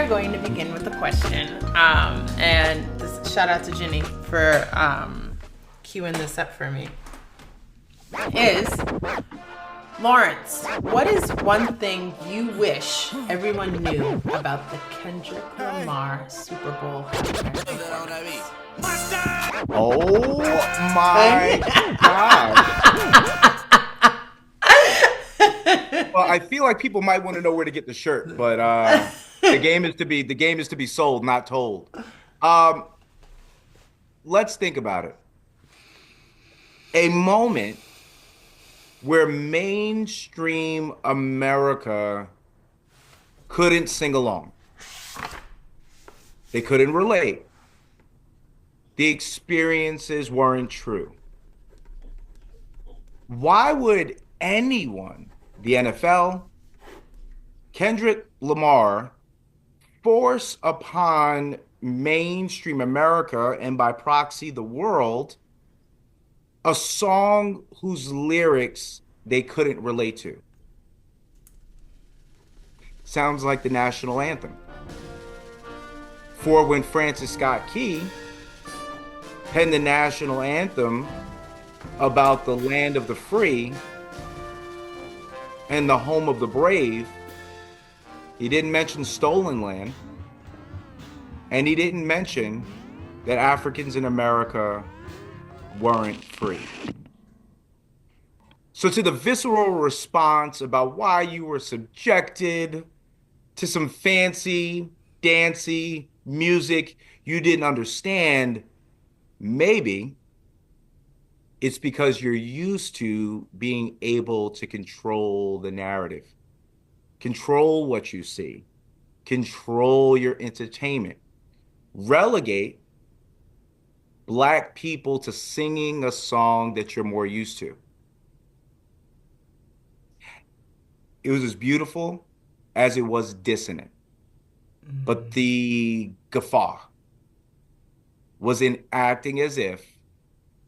are going to begin with a question. And this, shout out to Ginny for queuing this up for me. Is Lawrence, what is one thing you wish everyone knew about the Kendrick Lamar Super Bowl halftime performance? Oh my God. Well, I feel like people might want to know where to get the shirt, but the game is to be sold, not told. Let's think about it. A moment where mainstream America couldn't sing along. They couldn't relate. The experiences weren't true. Why would anyone, the NFL, Kendrick Lamar, force upon mainstream America and by proxy the world a song whose lyrics they couldn't relate to? Sounds like the national anthem. For when Francis Scott Key penned the national anthem about the land of the free and the home of the brave, he didn't mention stolen land, and he didn't mention that Africans in America weren't free. So to the visceral response about why you were subjected to some fancy, dancy music you didn't understand, maybe it's because you're used to being able to control the narrative, control what you see, control your entertainment, relegate Black people to singing a song that you're more used to. It was as beautiful as it was dissonant. But the guffaw was in acting as if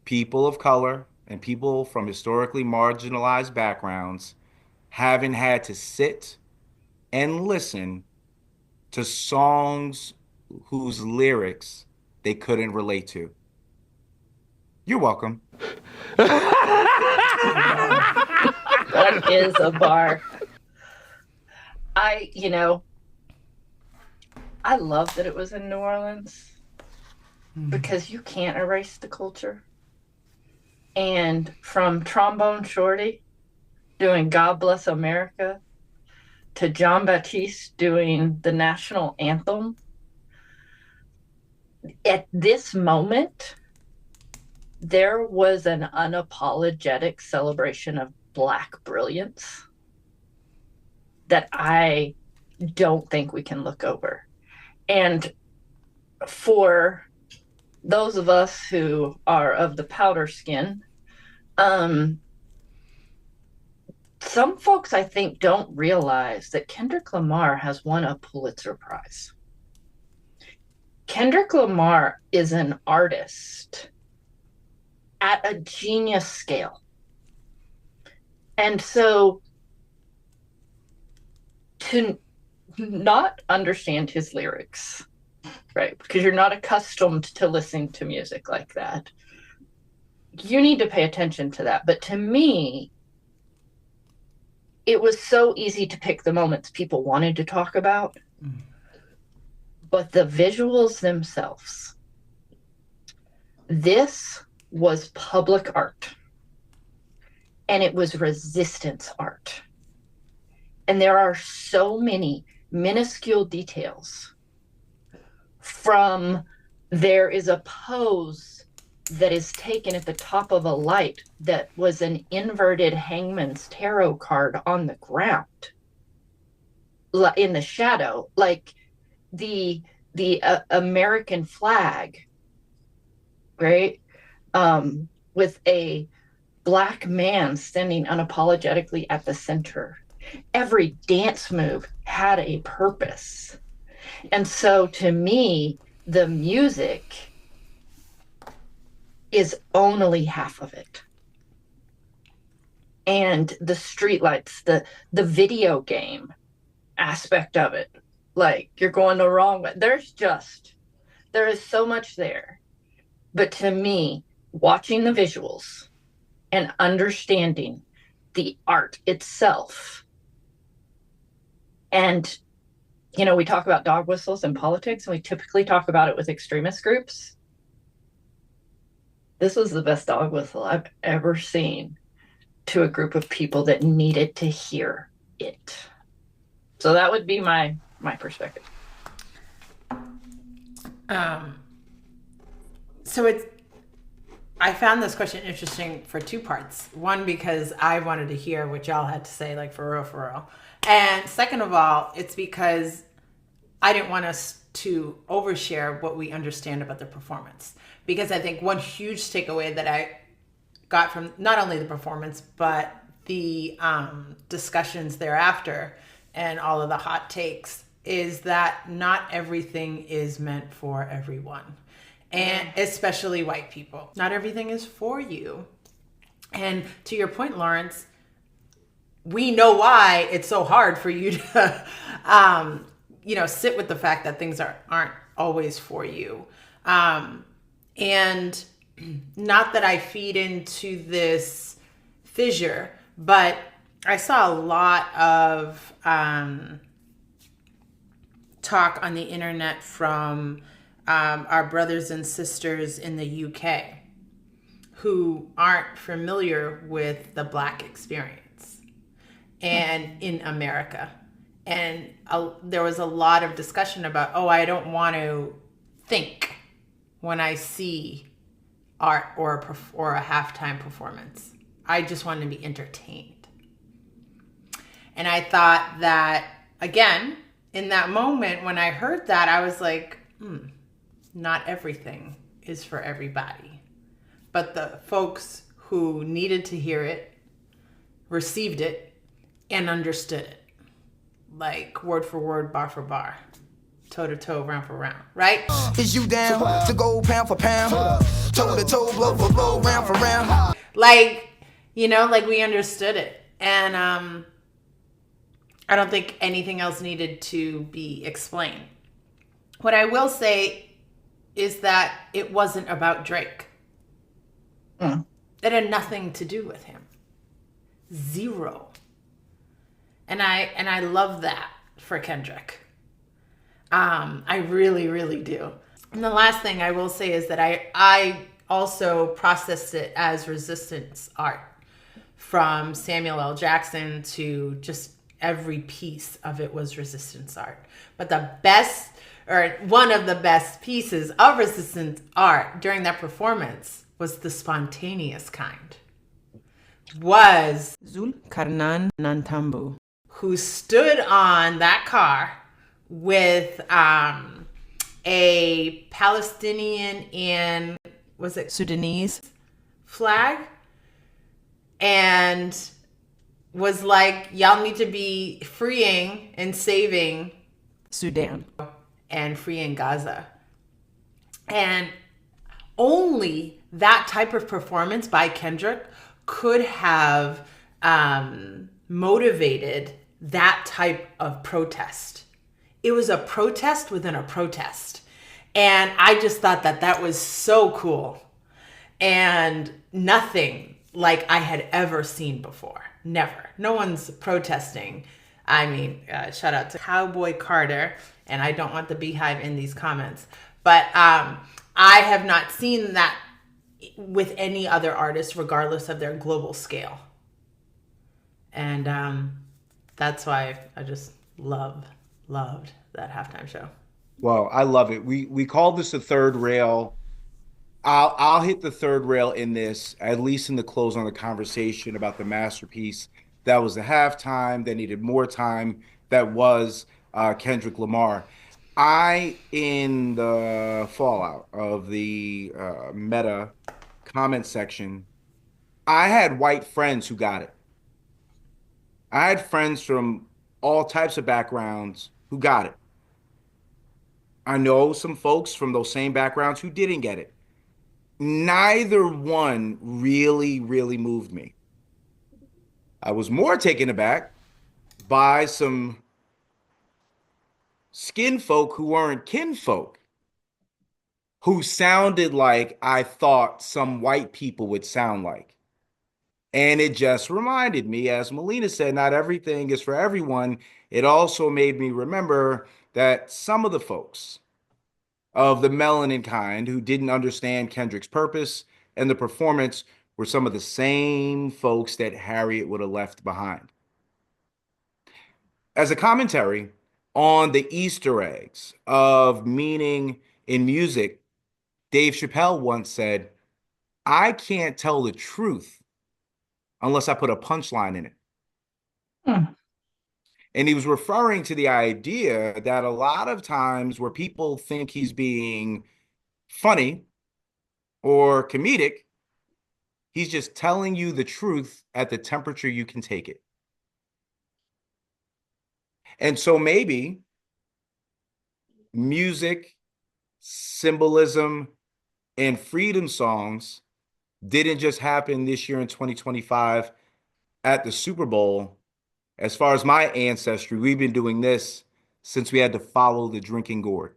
people of color and people from historically marginalized backgrounds haven't had to sit and listen to songs whose lyrics they couldn't relate to. You're welcome. That is a bar. I love that it was in New Orleans because you can't erase the culture. And from Trombone Shorty doing God Bless America to John Batiste doing the national anthem, at this moment, there was an unapologetic celebration of Black brilliance that I don't think we can look over. And for those of us who are of the powder skin, some folks I think don't realize that Kendrick Lamar has won a Pulitzer Prize. Kendrick Lamar is an artist at a genius scale. And so to not understand his lyrics, right, because you're not accustomed to listening to music like that, you need to pay attention to that. But to me, it was so easy to pick the moments people wanted to talk about, but the visuals themselves, this was public art, and it was resistance art. And there are so many minuscule details, from there is a pose that is taken at the top of a light that was an inverted hangman's tarot card on the ground in the shadow, like the American flag, right? With a Black man standing unapologetically at the center. Every dance move had a purpose. And so to me, the music is only half of it. And the streetlights, the video game aspect of it, Like, you're going the wrong way. There is so much there. But to me, watching the visuals and understanding the art itself, and we talk about dog whistles in politics, and we typically talk about it with extremist groups. This was the best dog whistle I've ever seen to a group of people that needed to hear it. So that would be my perspective. So I found this question interesting for two parts. One, because I wanted to hear what y'all had to say, like for real. And second of all, it's because I didn't want us to overshare what we understand about the performance. Because I think one huge takeaway that I got from not only the performance, but the discussions thereafter and all of the hot takes is that not everything is meant for everyone. And especially white people. Not everything is for you. And to your point, Lawrence, we know why it's so hard for you to, sit with the fact that things aren't always for you. And not that I feed into this fissure, but I saw a lot of talk on the internet from our brothers and sisters in the UK who aren't familiar with the Black experience and in America. And there was a lot of discussion about, I don't want to think when I see art or a halftime performance. I just want to be entertained. And I thought that, again, in that moment when I heard that, I was like, not everything is for everybody. But the folks who needed to hear it received it and understood it. Like word for word, bar for bar, toe to toe, round for round, right? Is you down to go pound for pound, toe to toe, blow for blow, round for round? Like we understood it. And I don't think anything else needed to be explained. What I will say is that it wasn't about Drake. It had nothing to do with him. Zero. And I love that for Kendrick. I really, really do. And the last thing I will say is that I also processed it as resistance art, from Samuel L. Jackson to just every piece of it was resistance art. But the best, or one of the best pieces of resistance art during that performance was the spontaneous kind, was Zulkarnain Nantambu, who stood on that car with a Palestinian and, was it Sudanese flag, and was like, y'all need to be freeing and saving Sudan and freeing Gaza. And only that type of performance by Kendrick could have motivated that type of protest. It was a protest within a protest. And I just thought that was so cool. And nothing like I had ever seen before. Never. No one's protesting. I mean, shout out to Cowboy Carter. And I don't want the Beehive in these comments. But I have not seen that with any other artist, regardless of their global scale. And that's why I just loved that halftime show. Well, I love it. We call this a third rail. I'll hit the third rail in this, at least in the close on the conversation about the masterpiece. That was the halftime that needed more time. That was Kendrick Lamar. In the fallout of the Meta comment section, I had white friends who got it. I had friends from all types of backgrounds who got it. I know some folks from those same backgrounds who didn't get it. Neither one really, really moved me. I was more taken aback by some skin folk who weren't kinfolk, who sounded like I thought some white people would sound like. And it just reminded me, as Melina said, not everything is for everyone. It also made me remember that some of the folks of the melanin kind who didn't understand Kendrick's purpose and the performance were some of the same folks that Harriet would have left behind. As a commentary on the Easter eggs of meaning in music, Dave Chappelle once said, I can't tell the truth unless I put a punchline in it. Hmm. And he was referring to the idea that a lot of times where people think he's being funny or comedic, he's just telling you the truth at the temperature you can take it. And so maybe music, symbolism, and freedom songs didn't just happen this year in 2025 at the Super Bowl. As far as my ancestry, we've been doing this since we had to follow the drinking gourd.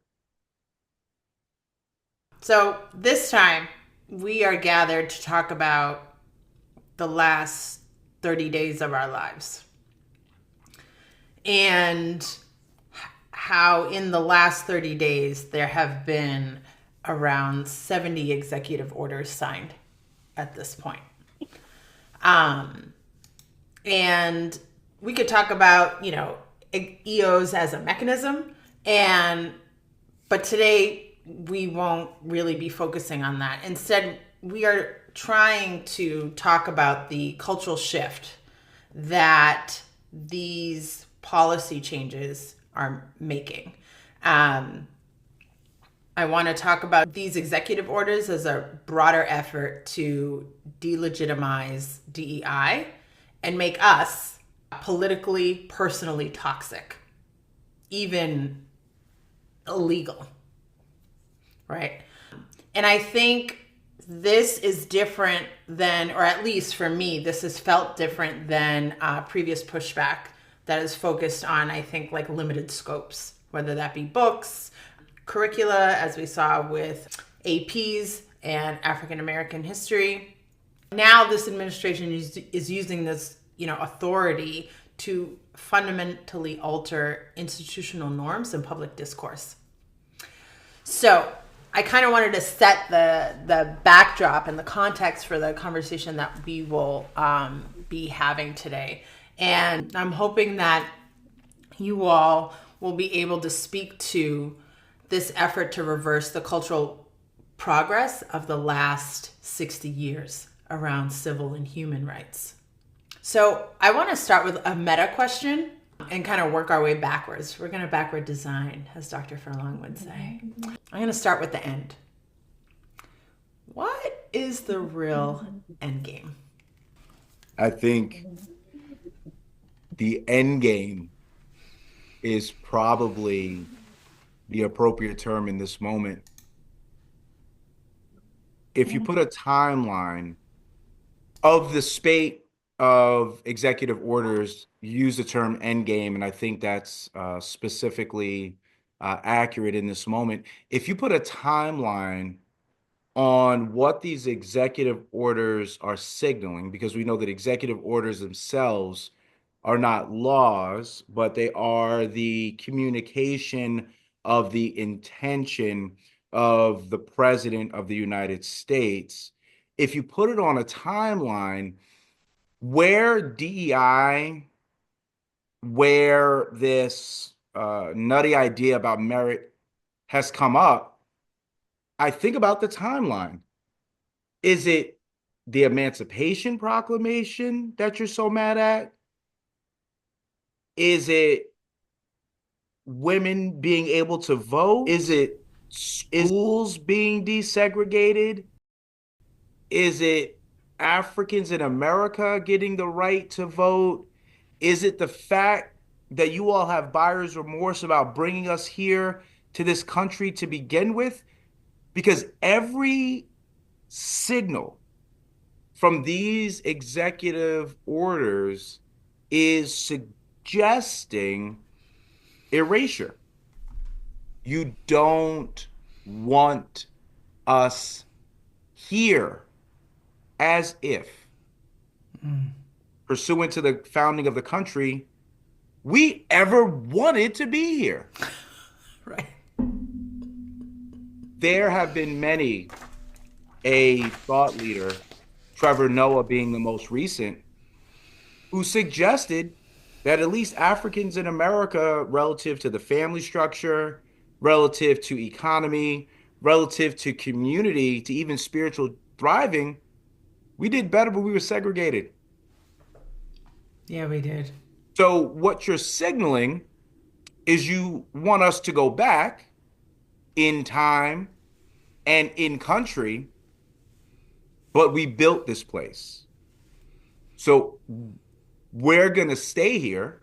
So this time we are gathered to talk about the last 30 days of our lives and how in the last 30 days there have been around 70 executive orders signed at this point. And we could talk about, EOs as a mechanism, but today we won't really be focusing on that. Instead, we are trying to talk about the cultural shift that these policy changes are making. I want to talk about these executive orders as a broader effort to delegitimize DEI and make us politically, personally toxic, even illegal, right? And I think this is different than, or at least for me, this has felt different than previous pushback that is focused on, I think, like limited scopes, whether that be books, curricula, as we saw with APs and African American history. Now this administration is using this, authority to fundamentally alter institutional norms and public discourse. So I kind of wanted to set the backdrop and the context for the conversation that we will be having today. And I'm hoping that you all will be able to speak to this effort to reverse the cultural progress of the last 60 years around civil and human rights. So I want to start with a meta question and kind of work our way backwards. We're going to backward design, as Dr. Furlong would say. I'm going to start with the end. What is the real end game? I think the end game is probably the appropriate term in this moment. If you put a timeline of the spate of executive orders, use the term end game, and I think that's specifically accurate in this moment. If you put a timeline on what these executive orders are signaling, because we know that executive orders themselves are not laws, but they are the communication of the intention of the President of the United States. If you put it on a timeline where DEI, where this nutty idea about merit has come up, I think about the timeline. Is it the Emancipation Proclamation that you're so mad at? Is it women being able to vote? Is it schools being desegregated? Is it Africans in America getting the right to vote? Is it the fact that you all have buyer's remorse about bringing us here to this country to begin with? Because every signal from these executive orders is suggesting erasure. You don't want us here as if, pursuant to the founding of the country, we ever wanted to be here. Right. There have been many, a thought leader, Trevor Noah being the most recent, who suggested that at least Africans in America, relative to the family structure, relative to economy, relative to community, to even spiritual thriving, we did better, but we were segregated. Yeah, we did. So what you're signaling is you want us to go back in time and in country, but we built this place. So we're going to stay here,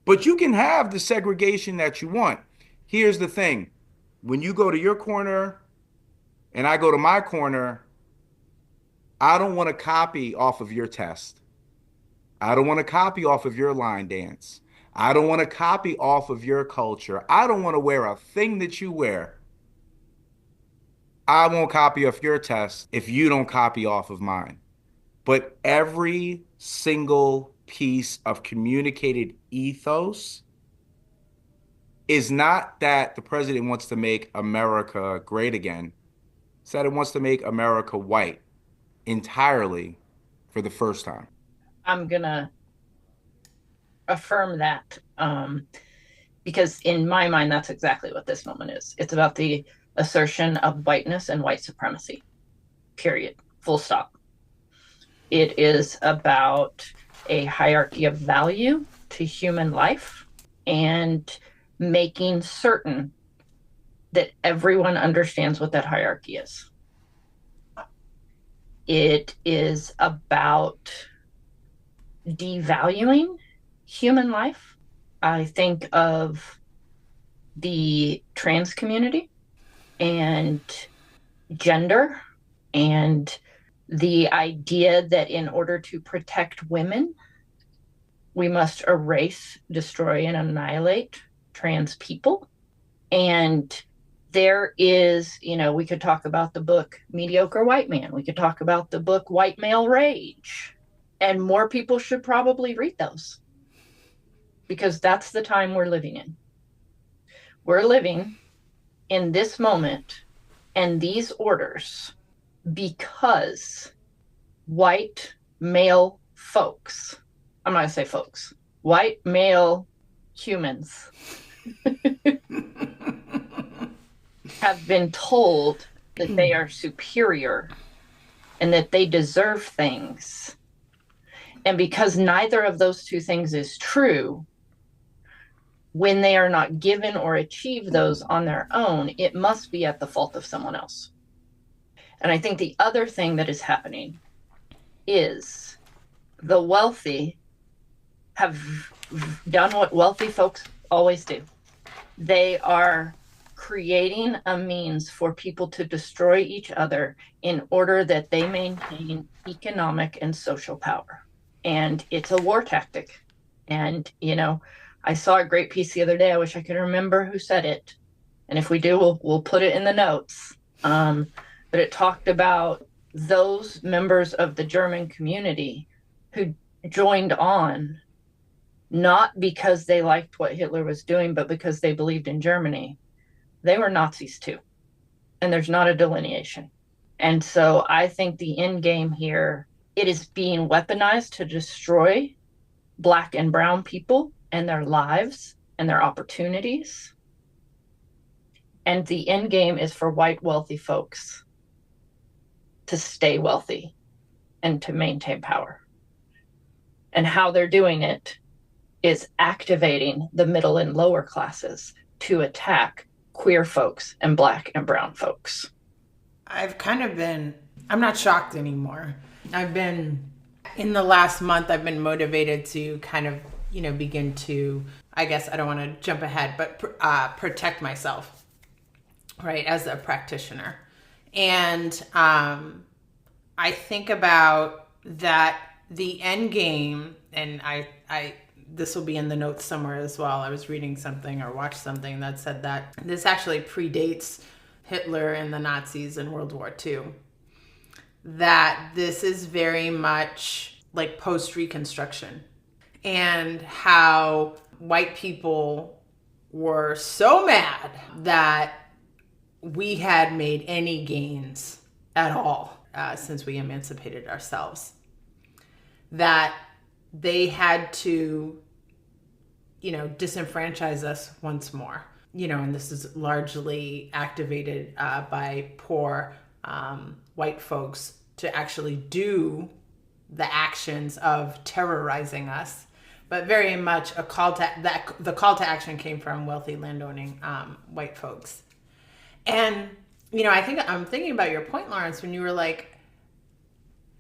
but you can have the segregation that you want. Here's the thing. When you go to your corner and I go to my corner, I don't want to copy off of your test. I don't want to copy off of your line dance. I don't want to copy off of your culture. I don't want to wear a thing that you wear. I won't copy off your test if you don't copy off of mine. But every single piece of communicated ethos is not that the president wants to make America great again. It's that it wants to make America white entirely for the first time. I'm going to affirm that because in my mind, that's exactly what this moment is. It's about the assertion of whiteness and white supremacy, period, full stop. It is about a hierarchy of value to human life and making certain that everyone understands what that hierarchy is. It is about devaluing human life. I think of the trans community and gender and the idea that in order to protect women, we must erase, destroy, and annihilate trans people. And there is, we could talk about the book Mediocre White Man. We could talk about the book White Male Rage. And more people should probably read those because that's the time we're living in. We're living in this moment and these orders because white male folks, I'm not going to say folks, white male humans have been told that they are superior and that they deserve things. And because neither of those two things is true, when they are not given or achieve those on their own, it must be at the fault of someone else. And I think the other thing that is happening is the wealthy have done what wealthy folks always do. They are creating a means for people to destroy each other in order that they maintain economic and social power. And it's a war tactic. And, I saw a great piece the other day. I wish I could remember who said it. And if we do, we'll put it in the notes. But it talked about those members of the German community who joined on, not because they liked what Hitler was doing, but because they believed in Germany. They were Nazis too. And there's not a delineation. And so I think the end game here, it is being weaponized to destroy Black and brown people and their lives and their opportunities. And the end game is for white wealthy folks to stay wealthy and to maintain power. And how they're doing it is activating the middle and lower classes to attack queer folks and Black and brown folks. I'm not shocked anymore. In the last month, I've been motivated to kind of, begin to, I guess I don't want to jump ahead, but protect myself, right, as a practitioner. And I think about that the end game, and I this will be in the notes somewhere as well. I was reading something or watched something that said that this actually predates Hitler and the Nazis in World War II. That this is very much like post-Reconstruction, and how white people were so mad that we had made any gains at all since we emancipated ourselves, that they had to, disenfranchise us once more. And this is largely activated by poor white folks to actually do the actions of terrorizing us, but very much the call to action came from wealthy landowning white folks. And I think I'm thinking about your point, Lawrence, when you were like,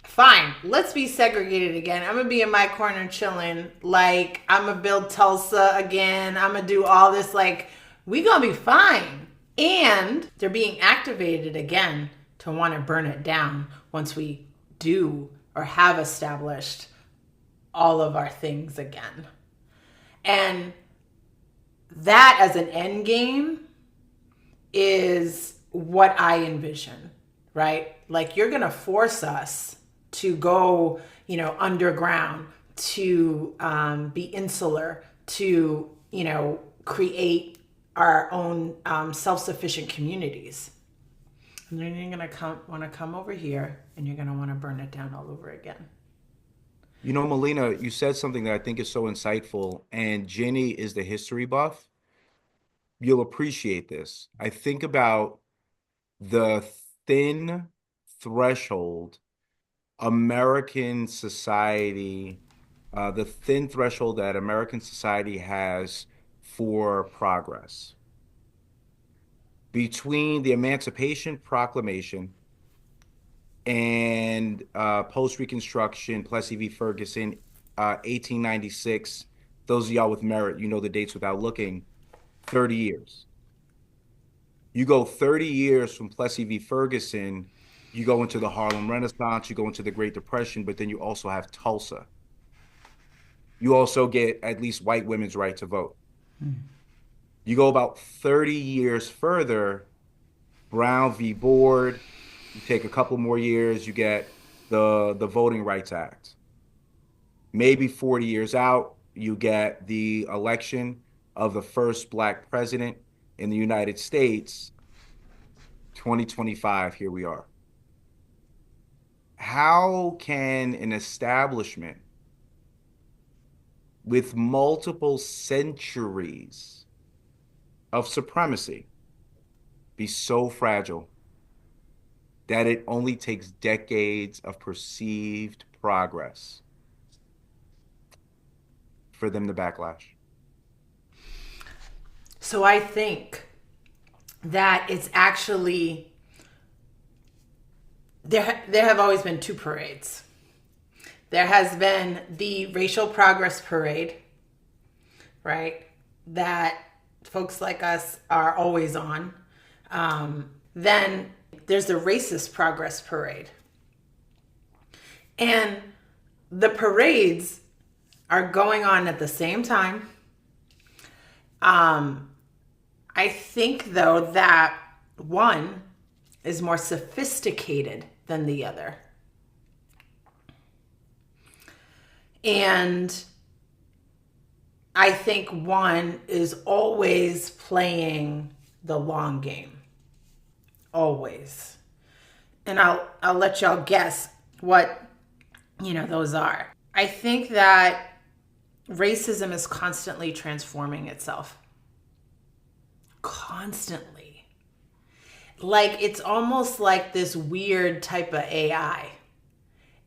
fine, let's be segregated again. I'm gonna be in my corner chilling, like I'm gonna build Tulsa again, I'm gonna do all this, like we gonna be fine. And they're being activated again to want to burn it down once we do or have established all of our things again. And that as an end game is what I envision, right? Like you're going to force us to go, underground, to be insular, to, create our own self-sufficient communities. And then you're going to want to come over here and you're going to want to burn it down all over again. Melina, you said something that I think is so insightful, and Ginny is the history buff. You'll appreciate this. I think about the thin threshold American society, the thin threshold that American society has for progress. Between the Emancipation Proclamation and post-Reconstruction, Plessy v. Ferguson, 1896, those of y'all with merit, the dates without looking, 30 years. You go 30 years from Plessy v. Ferguson, you go into the Harlem Renaissance, you go into the Great Depression, but then you also have Tulsa. You also get at least white women's right to vote. You go about 30 years further, Brown v. Board, you take a couple more years, you get the Voting Rights Act. Maybe 40 years out, you get the election of the first Black president in the United States. 2025, here we are. How can an establishment with multiple centuries of supremacy be so fragile that it only takes decades of perceived progress for them to backlash? So I think that it's actually, there have always been two parades. There has been the Racial Progress Parade, right? That folks like us are always on. Then there's the Racist Progress Parade. And the parades are going on at the same time. I think, though, that one is more sophisticated than the other. And I think one is always playing the long game. Always. And I'll let y'all guess what, those are. I think that racism is constantly transforming itself. Constantly. Like, it's almost like this weird type of AI.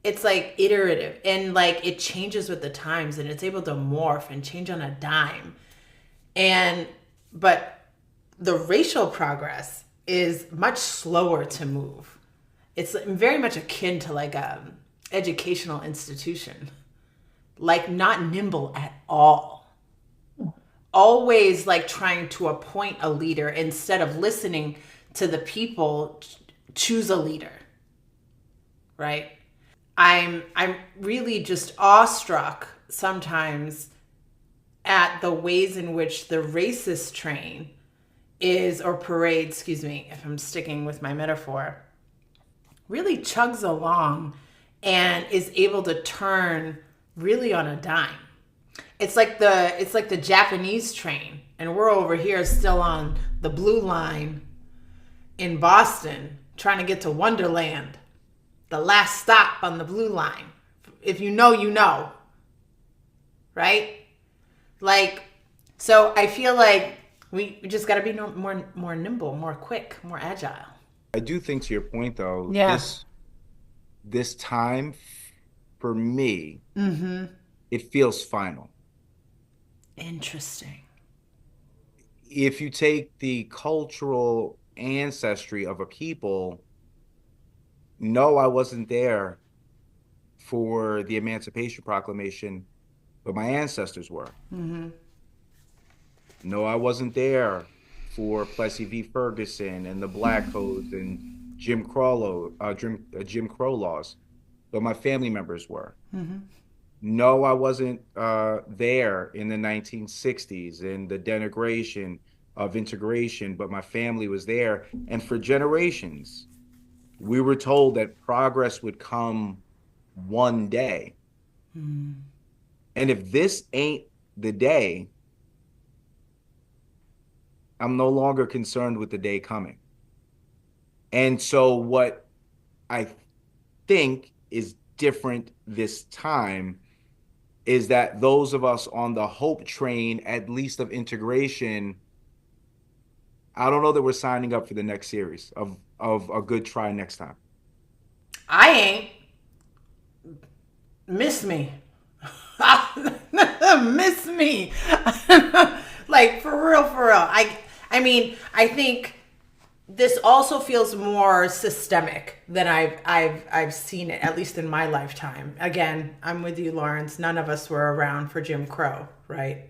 It's like iterative, and like it changes with the times, and it's able to morph and change on a dime. But the racial progress is much slower to move. It's very much akin to like a educational institution, like not nimble at all. Always like trying to appoint a leader instead of listening to the people, choose a leader, right? I'm really just awestruck sometimes at the ways in which the racist train is, or parade, excuse me, if I'm sticking with my metaphor, really chugs along and is able to turn really on a dime. It's like the Japanese train, and we're over here still on the blue line in Boston trying to get to Wonderland, the last stop on the blue line. If you know, you know. Right? Like, so I feel like we just got to be more nimble, more quick, more agile. I do think, to your point, though, Yeah. this time for me, it feels final. Interesting. If you take the cultural ancestry of a people, no, I wasn't there for the Emancipation Proclamation, but my ancestors were. No, I wasn't there for Plessy v. Ferguson and the Black Codes and Jim Crow laws, but my family members were. No, I wasn't there in the 1960s and the denigration of integration, but my family was there. And for generations, we were told that progress would come one day. And if this ain't the day, I'm no longer concerned with the day coming. And so what I think is different this time is that those of us on the hope train, at least of integration, I don't know that we're signing up for the next series of a good try next time. I ain't. Miss me. Miss me. Like, for real, for real. I mean, I think this also feels more systemic than I've seen it, at least in my lifetime. Again, I'm with you, Lawrence. None of us were around for Jim Crow, right?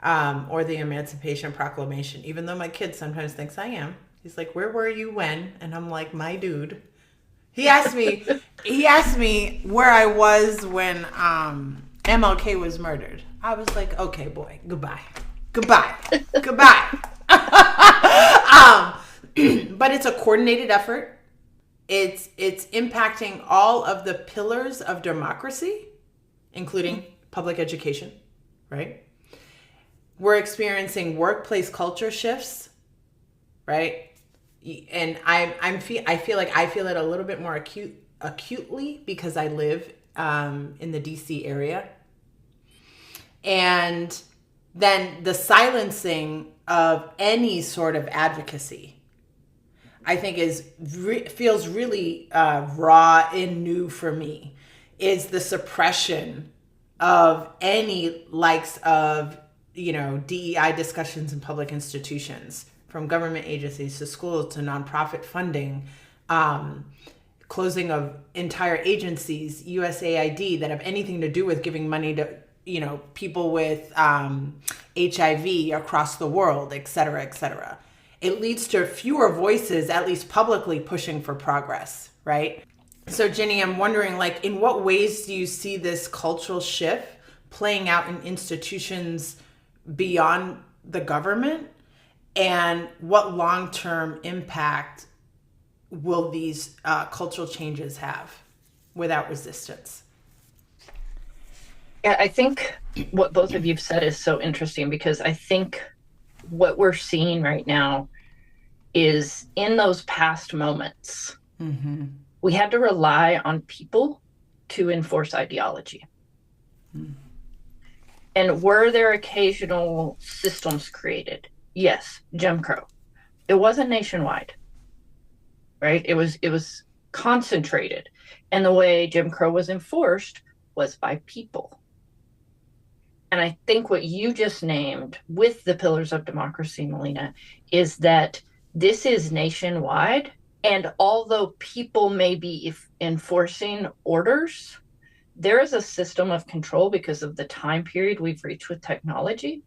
Or the Emancipation Proclamation, even though my kid sometimes thinks I am. He's like, "Where were you when?" And I'm like, "My dude." He asked me where I was when MLK was murdered. I was like, "Okay, boy, goodbye. But it's a coordinated effort. It's impacting all of the pillars of democracy, including public education, right? We're experiencing workplace culture shifts, right? And I feel like I feel it a little bit more acutely because I live in the DC area. And then the silencing of any sort of advocacy, I think feels really raw and new for me, is the suppression of any likes of, DEI discussions in public institutions, from government agencies to schools to nonprofit funding, closing of entire agencies, USAID, that have anything to do with giving money to, people with HIV across the world, et cetera, et cetera. It leads to fewer voices, at least publicly, pushing for progress, right? So, Jenny, I'm wondering, in what ways do you see this cultural shift playing out in institutions beyond the government? And what long-term impact will these cultural changes have without resistance? Yeah, I think what both of you have said is so interesting, because I think what we're seeing right now is, in those past moments, we had to rely on people to enforce ideology. And were there occasional systems created? Yes, Jim Crow. It wasn't nationwide, right? It was concentrated. And the way Jim Crow was enforced was by people. And I think what you just named with the pillars of democracy, Melina, is that this is nationwide. And although people may be enforcing orders, there is a system of control because of the time period we've reached with technology,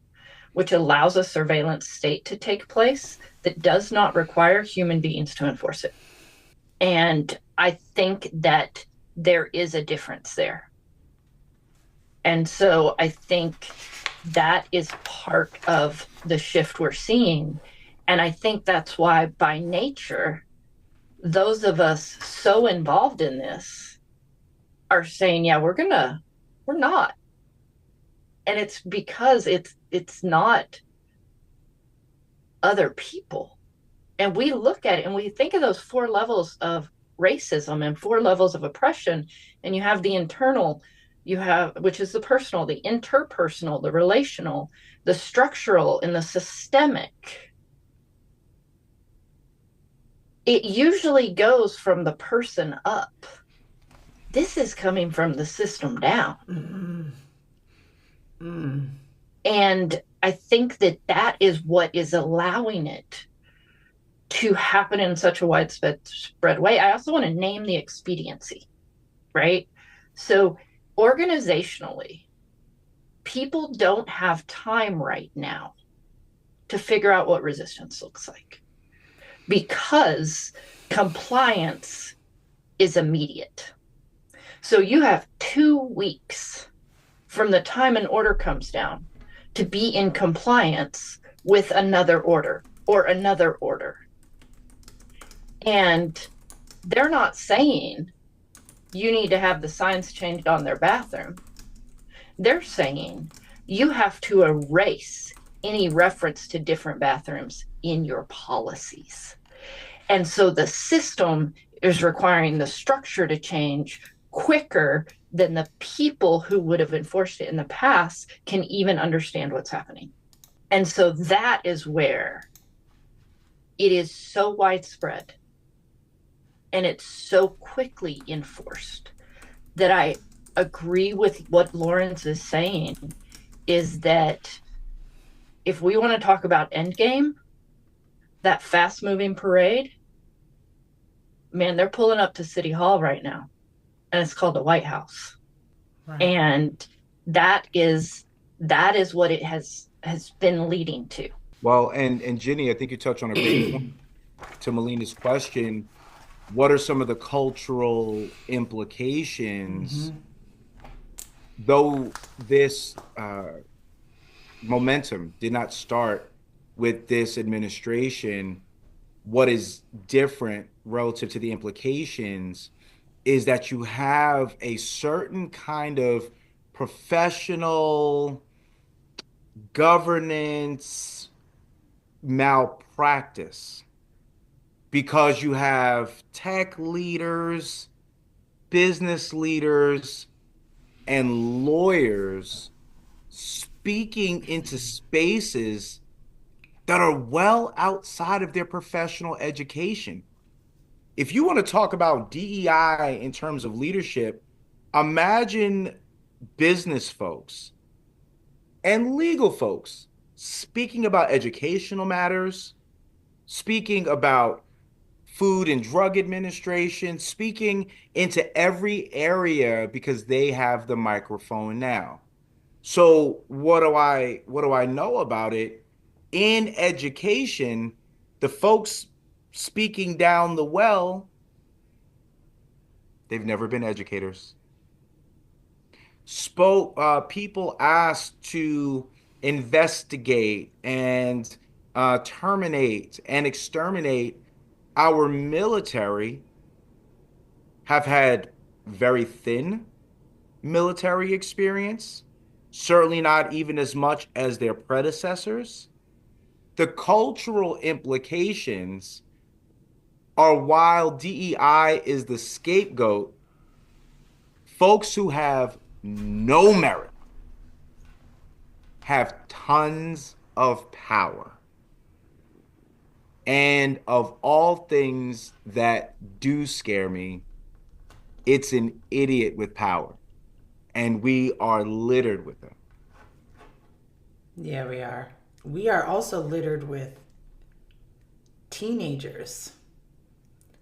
which allows a surveillance state to take place that does not require human beings to enforce it. And I think that there is a difference there. And so I think that is part of the shift we're seeing. And I think that's why, by nature, those of us so involved in this are saying, yeah, we're not. And it's because it's not other people. And we look at it and we think of those 4 levels of racism and 4 levels of oppression. And you have the internal, which is the personal, the interpersonal, the relational, the structural, and the systemic. It usually goes from the person up. This is coming from the system down. Mm-hmm. Mm. And I think that is what is allowing it to happen in such a widespread way. I also want to name the expediency, right? So organizationally, people don't have time right now to figure out what resistance looks like, because compliance is immediate. So you have 2 weeks from the time an order comes down to be in compliance with another order or another order. And they're not saying you need to have the signs changed on their bathroom. They're saying you have to erase any reference to different bathrooms in your policies. And so the system is requiring the structure to change quicker than the people who would have enforced it in the past can even understand what's happening. And so that is where it is so widespread and it's so quickly enforced that I agree with what Lawrence is saying, is that if we want to talk about Endgame, that fast-moving parade, man, they're pulling up to City Hall right now, and it's called the White House. Right. And that is what it has been leading to. Well, and Jenny, I think you touched on a great point to Melina's question. What are some of the cultural implications? Mm-hmm. Though this momentum did not start with this administration, what is different relative to the implications is that you have a certain kind of professional governance malpractice, because you have tech leaders, business leaders, and lawyers speaking into spaces that are well outside of their professional education. If you want to talk about DEI in terms of leadership, imagine business folks and legal folks speaking about educational matters, speaking about Food and Drug Administration, speaking into every area because they have the microphone now. So what do I know about it? In education, the folks speaking down the well, they've never been educators. People asked to investigate and terminate and exterminate our military have had very thin military experience, certainly not even as much as their predecessors. The cultural implications are, while DEI is the scapegoat, folks who have no merit have tons of power. And of all things that do scare me, it's an idiot with power. And we are littered with them. Yeah, we are. We are also littered with teenagers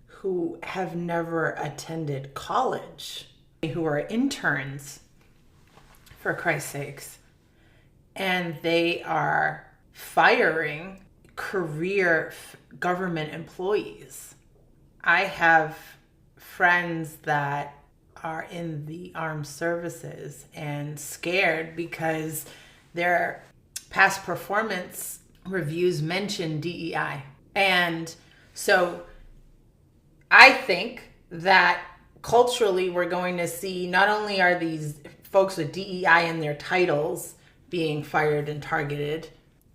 who have never attended college, who are interns, for Christ's sakes. And they are firing career government employees. I have friends that are in the armed services and scared because their past performance reviews mention DEI. And so I think that culturally we're going to see not only are these folks with DEI in their titles being fired and targeted,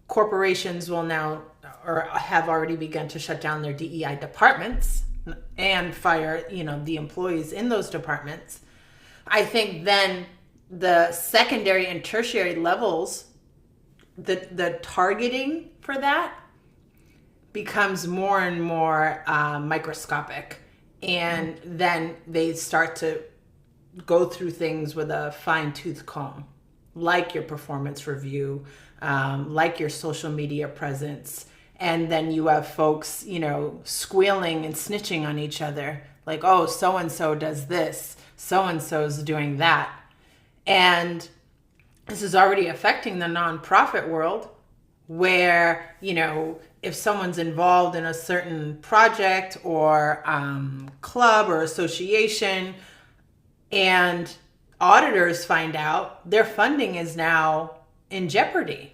corporations will now or have already begun to shut down their DEI departments and fire, the employees in those departments. I think then the secondary and tertiary levels, the targeting for that becomes more and more microscopic. And then they start to go through things with a fine-tooth comb, like your performance review, like your social media presence. And then you have folks, squealing and snitching on each other. Like, oh, so-and-so does this, so-and-so's doing that. And this is already affecting the nonprofit world where, if someone's involved in a certain project or club or association and auditors find out, their funding is now in jeopardy.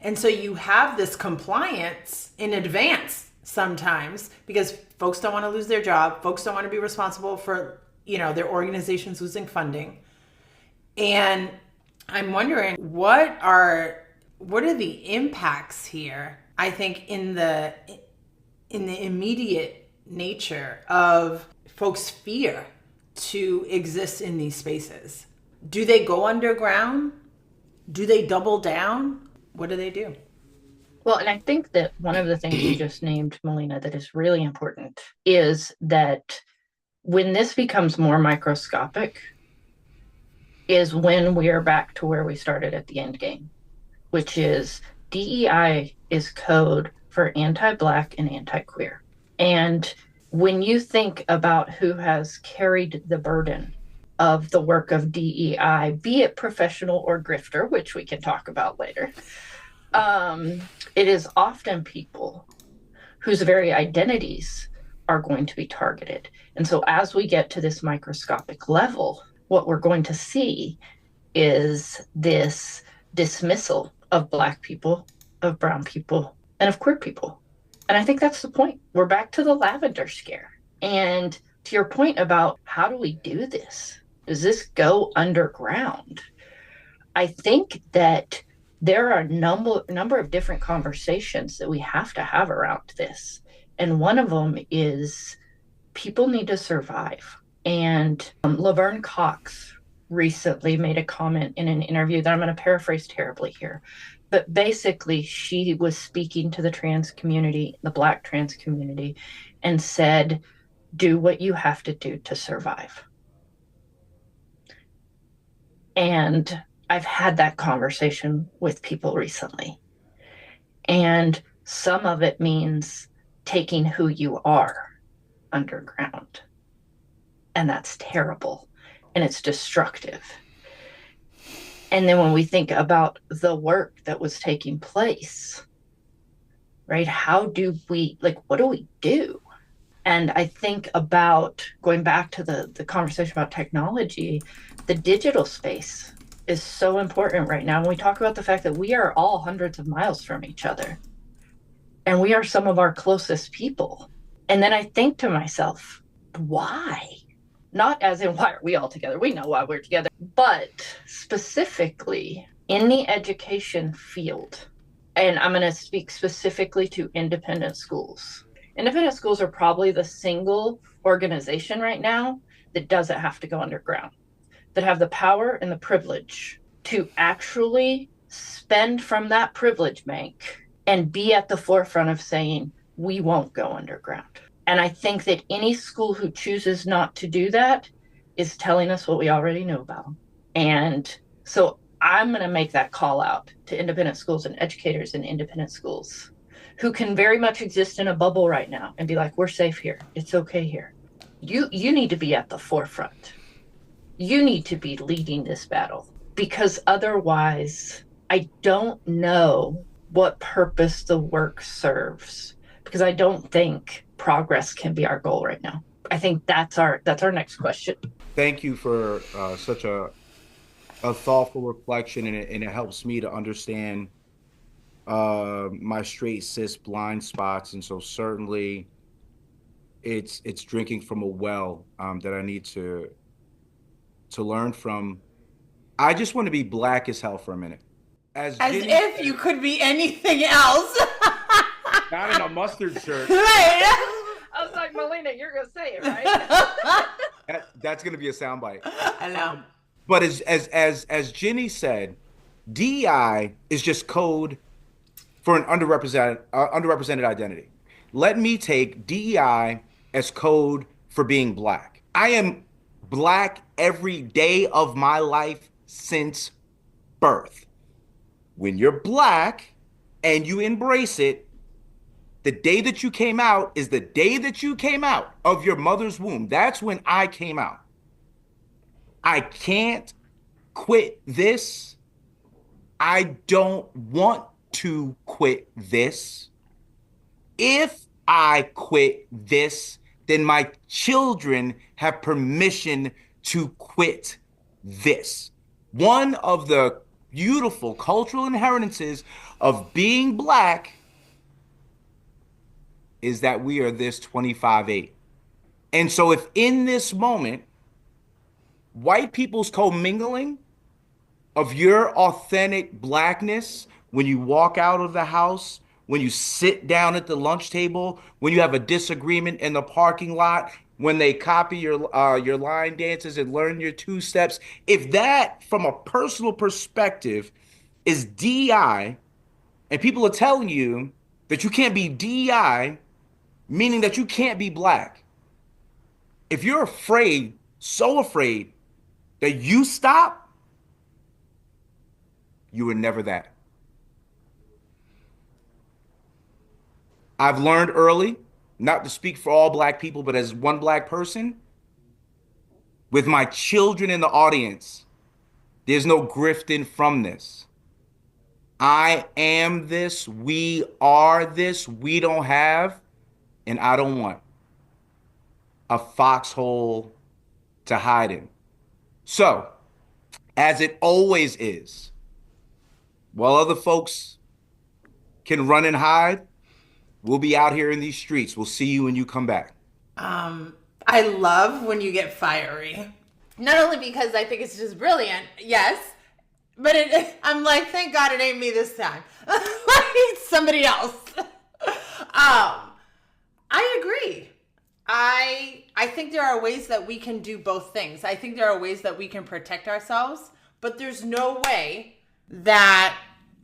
And so you have this compliance in advance sometimes because folks don't want to lose their job. Folks don't want to be responsible for, their organizations losing funding. And I'm wondering what are the impacts here? I think in the immediate nature of folks' fear to exist in these spaces. Do they go underground? Do they double down? What do they do? Well, and I think that one of the things you just named, Melina, that is really important is that when this becomes more microscopic is when we are back to where we started at the end game, which is DEI is code for anti-Black and anti-queer. And when you think about who has carried the burden of the work of DEI, be it professional or grifter, which we can talk about later, it is often people whose very identities are going to be targeted. And so as we get to this microscopic level, what we're going to see is this dismissal of Black people, of brown people, and of queer people. And I think that's the point. We're back to the lavender scare. And to your point about how do we do this? Does this go underground? I think that there are a number of different conversations that we have to have around this. And one of them is people need to survive. And Laverne Cox recently made a comment in an interview that I'm going to paraphrase terribly here. But basically, she was speaking to the trans community, the Black trans community, and said, do what you have to do to survive. And I've had that conversation with people recently. And some of it means taking who you are underground. And that's terrible. And it's destructive. And then when we think about the work that was taking place, right? How do we, what do we do? And I think about going back to the conversation about technology, the digital space is so important right now. When we talk about the fact that we are all hundreds of miles from each other and we are some of our closest people. And then I think to myself, why? Not as in why are we all together? We know why we're together, but specifically in the education field. And I'm going to speak specifically to independent schools. Independent schools are probably the single organization right now that doesn't have to go underground, that have the power and the privilege to actually spend from that privilege bank and be at the forefront of saying, we won't go underground. And I think that any school who chooses not to do that is telling us what we already know about them. And so I'm going to make that call out to independent schools and educators in independent schools who can very much exist in a bubble right now and be like, we're safe here. It's okay here. You need to be at the forefront. You need to be leading this battle, because otherwise I don't know what purpose the work serves, because I don't think progress can be our goal right now. I think that's our next question. Thank you for such a a thoughtful reflection, and it helps me to understand my straight cis blind spots. And so certainly it's drinking from a well that I need to learn from. I just want to be black as hell for a minute. As if you could be anything else. Not in a mustard shirt. Right. I was like, Melina, you're gonna say it, right? That's gonna be a soundbite. I know. But as Ginny said, DEI is just code for an underrepresented identity. Let me take DEI as code for being black. I am black every day of my life since birth. When you're black and you embrace it, the day that you came out is the day that you came out of your mother's womb. That's when I came out. I can't quit this. I don't want to quit this. If I quit this, then my children have permission to quit this. One of the beautiful cultural inheritances of being black is that we are this 25-8. And so if in this moment, white people's commingling of your authentic blackness, when you walk out of the house, when you sit down at the lunch table, when you have a disagreement in the parking lot, when they copy your line dances and learn your two steps, if that, from a personal perspective, is DEI, and people are telling you that you can't be DEI, meaning that you can't be black. If you're afraid, so afraid, that you stop, you were never that. I've learned early, not to speak for all black people, but as one black person, with my children in the audience, there's no grifting from this. I am this, we are this, we don't have, and I don't want a foxhole to hide in. So, as it always is, while other folks can run and hide, we'll be out here in these streets. We'll see you when you come back. I love when you get fiery. Not only because I think it's just brilliant, yes, but I'm like, thank God it ain't me this time. Like it's somebody else. I agree. I think there are ways that we can do both things. I think there are ways that we can protect ourselves, but there's no way that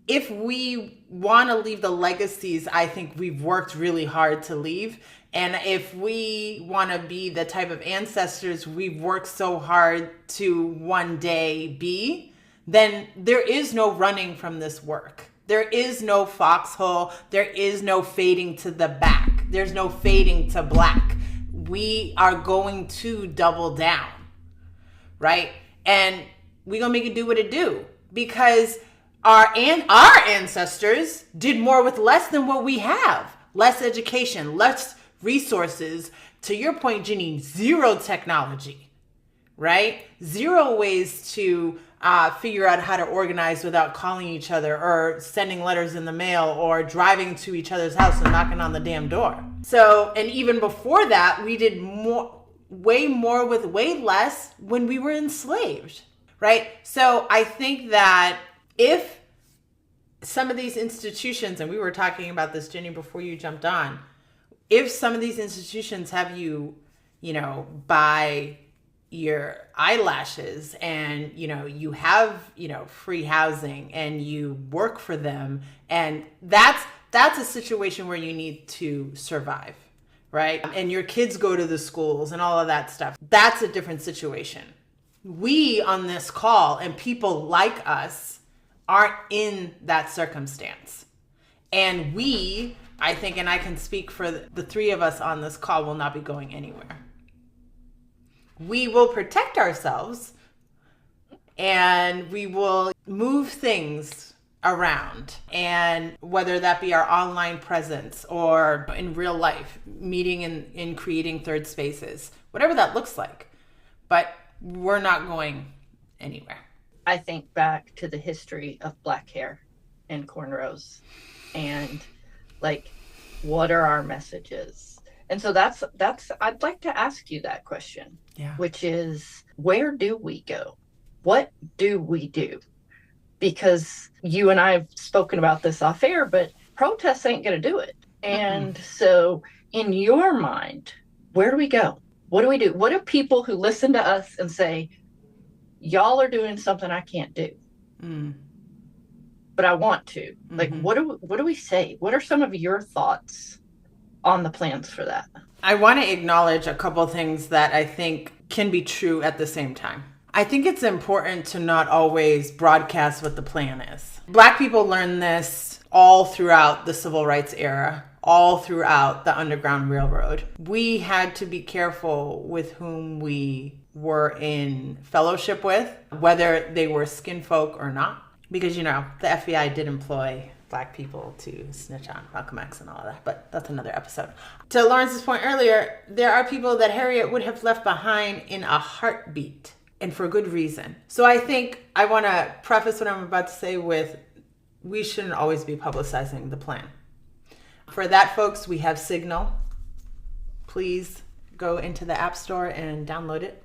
if we want to leave the legacies I think we've worked really hard to leave, and if we want to be the type of ancestors we've worked so hard to one day be, then there is no running from this work. There is no foxhole. There is no fading to the back. There's no fading to black. We are going to double down, right? And we're going to make it do what it do, because our ancestors did more with less than what we have. Less education, less resources. To your point, Ginny, zero technology, right? Zero ways to figure out how to organize without calling each other or sending letters in the mail or driving to each other's house and knocking on the damn door. So, and even before that, we did way more with way less when we were enslaved, right? So I think that if some of these institutions, and we were talking about this, Ginny, before you jumped on, if some of these institutions have you, buy your eyelashes and, you have, free housing and you work for them, and that's a situation where you need to survive, right? And your kids go to the schools and all of that stuff. That's a different situation. We on this call and people like us aren't in that circumstance. And we, I think, and I can speak for the three of us on this call, will not be going anywhere. We will protect ourselves and we will move things around. And whether that be our online presence or in real life, meeting in creating third spaces, whatever that looks like. But we're not going anywhere. I think back to the history of black hair and cornrows and like, what are our messages? And so that's I'd like to ask you that question, Yeah. which is, where do we go? What do we do? Because you and I have spoken about this off air, but protests ain't going to do it. And so, in your mind, where do we go? What do we do? What do people who listen to us and say, y'all are doing something I can't do, but I want to? Like, what do we say? What are some of your thoughts on the plans for that? I want to acknowledge a couple things that I think can be true at the same time. I think it's important to not always broadcast what the plan is. Black people learned this all throughout the civil rights era, all throughout the Underground Railroad. We had to be careful with whom we were in fellowship with, whether they were skin folk or not. Because, you know, the FBI did employ Black people to snitch on Malcolm X and all of that, but that's another episode. To Lawrence's point earlier, there are people that Harriet would have left behind in a heartbeat, and for good reason. So I think I want to preface what I'm about to say with, we shouldn't always be publicizing the plan. For that, folks, we have Signal. Please go into the App Store and download it.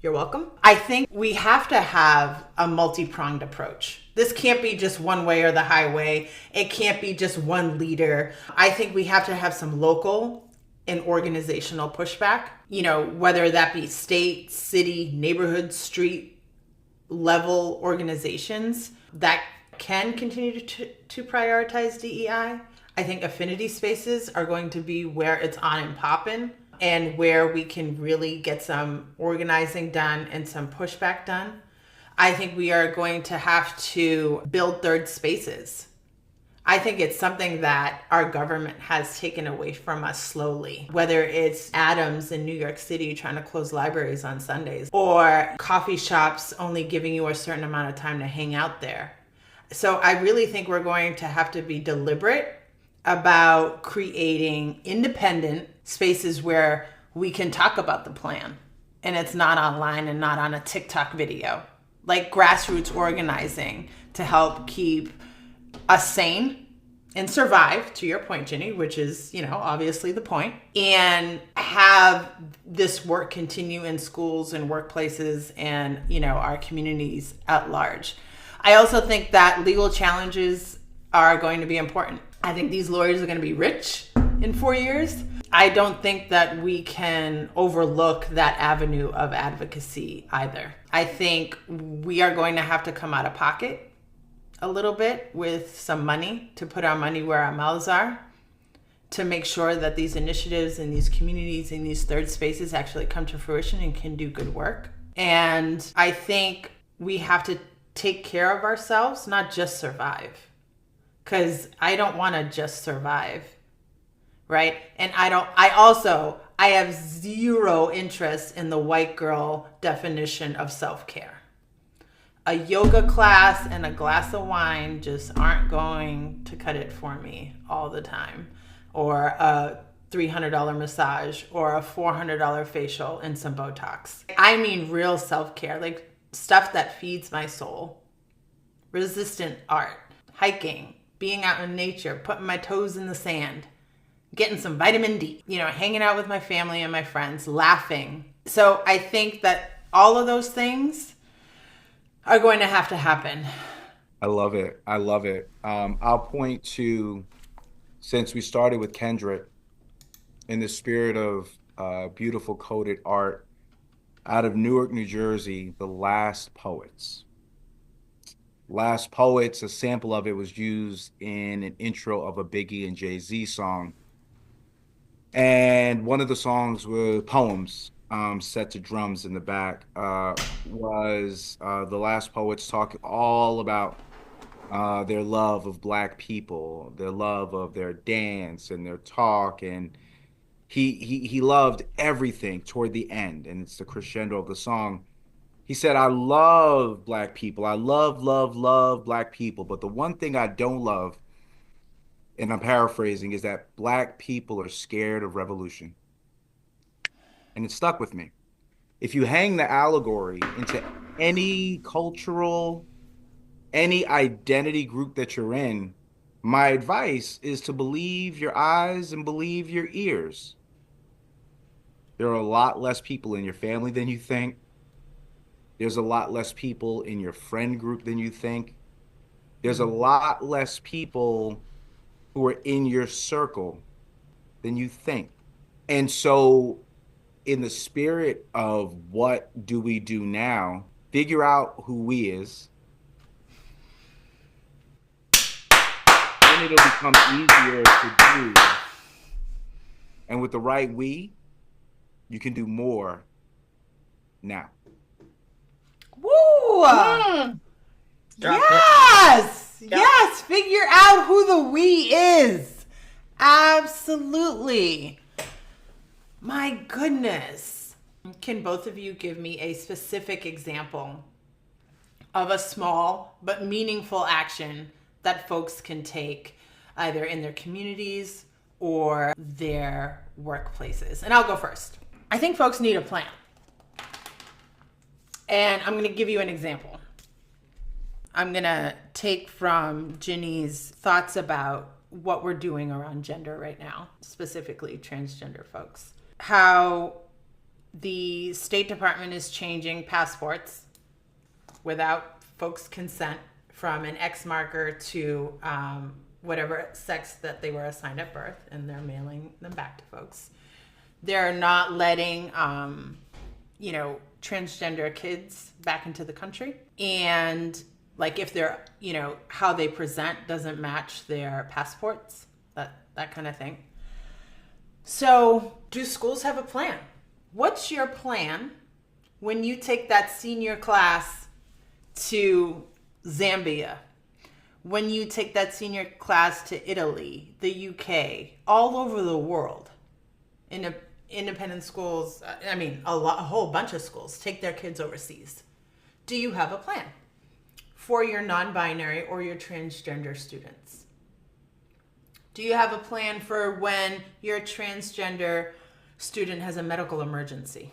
You're welcome. I think we have to have a multi-pronged approach. This can't be just one way or the highway. It can't be just one leader. I think we have to have some local and organizational pushback, you know, whether that be state, city, neighborhood, street level organizations that can continue to prioritize DEI. I think affinity spaces are going to be where it's on and popping, and where we can really get some organizing done and some pushback done. I think we are going to have to build third spaces. I think it's something that our government has taken away from us slowly, whether it's Adams in New York City trying to close libraries on Sundays, or coffee shops only giving you a certain amount of time to hang out there. So I really think we're going to have to be deliberate about creating independent spaces where we can talk about the plan and it's not online and not on a TikTok video, like grassroots organizing to help keep us sane and survive, to your point, Ginny, which is, you know, obviously the point, and have this work continue in schools and workplaces and, you know, our communities at large. I also think that legal challenges are going to be important. I think these lawyers are going to be rich in 4 years. I don't think that we can overlook that avenue of advocacy either. I think we are going to have to come out of pocket a little bit with some money to put our money where our mouths are, to make sure that these initiatives and these communities and these third spaces actually come to fruition and can do good work. And I think we have to take care of ourselves, not just survive. Because I don't want to just survive, right? And I have zero interest in the white girl definition of self-care. A yoga class and a glass of wine just aren't going to cut it for me all the time. Or a $300 massage or a $400 facial and some Botox. I mean real self-care, like stuff that feeds my soul. Resistant art, hiking, being out in nature, putting my toes in the sand, getting some vitamin D, you know, hanging out with my family and my friends, laughing. So I think that all of those things are going to have to happen. I love it. I love it. I'll point to, since we started with Kendrick, in the spirit of beautiful coded art, out of Newark, New Jersey, The Last Poets. Last Poets, a sample of it was used in an intro of a Biggie and Jay-Z song. And one of the songs were poems set to drums in the back, was The Last Poets talking all about their love of Black people, their love of their dance and their talk. And he loved everything toward the end. And it's the crescendo of the song. He said, I love Black people. I love Black people. But the one thing I don't love, and I'm paraphrasing, is that Black people are scared of revolution. And it stuck with me. If you hang the allegory into any cultural, any identity group that you're in, my advice is to believe your eyes and believe your ears. There are a lot less people in your family than you think. There's a lot less people in your friend group than you think. There's a lot less people who are in your circle than you think. And so, in the spirit of what do we do now, figure out who we is, then it'll become easier to do. And with the right we, you can do more now. Woo! Drop Yes! Yep. Yes! Figure out who the we is. Absolutely. My goodness. Can both of you give me a specific example of a small but meaningful action that folks can take either in their communities or their workplaces? And I'll go first. I think folks need a plan. And I'm going to give you an example. I'm going to take from Ginny's thoughts about what we're doing around gender right now, specifically transgender folks. How the State Department is changing passports without folks' consent from an X marker to whatever sex that they were assigned at birth, and they're mailing them back to folks. They're not letting transgender kids back into the country. And like if they're, how they present doesn't match their passports, that kind of thing. So do schools have a plan? What's your plan when you take that senior class to Zambia? When you take that senior class to Italy, the UK, all over the world, in independent schools, a whole bunch of schools take their kids overseas. Do you have a plan for your non-binary or your transgender students? Do you have a plan for when your transgender student has a medical emergency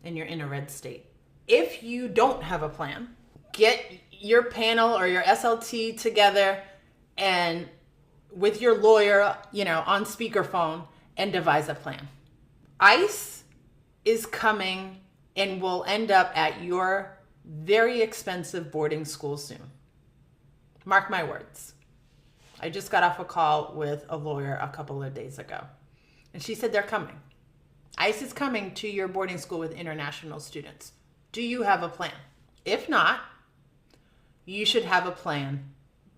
and you're in a red state? If you don't have a plan, get your panel or your SLT together and with your lawyer, on speakerphone and devise a plan. ICE is coming and will end up at your very expensive boarding school soon. Mark my words. I just got off a call with a lawyer a couple of days ago, and she said they're coming. ICE is coming to your boarding school with international students. Do you have a plan? If not, you should have a plan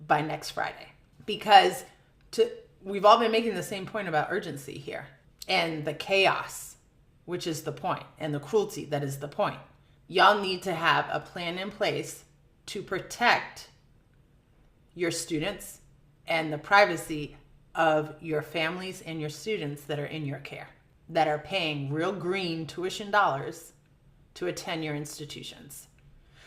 by next Friday, because we've all been making the same point about urgency here and the chaos, which is the point, and the cruelty that is the point. Y'all need to have a plan in place to protect your students and the privacy of your families and your students that are in your care, that are paying real green tuition dollars to attend your institutions.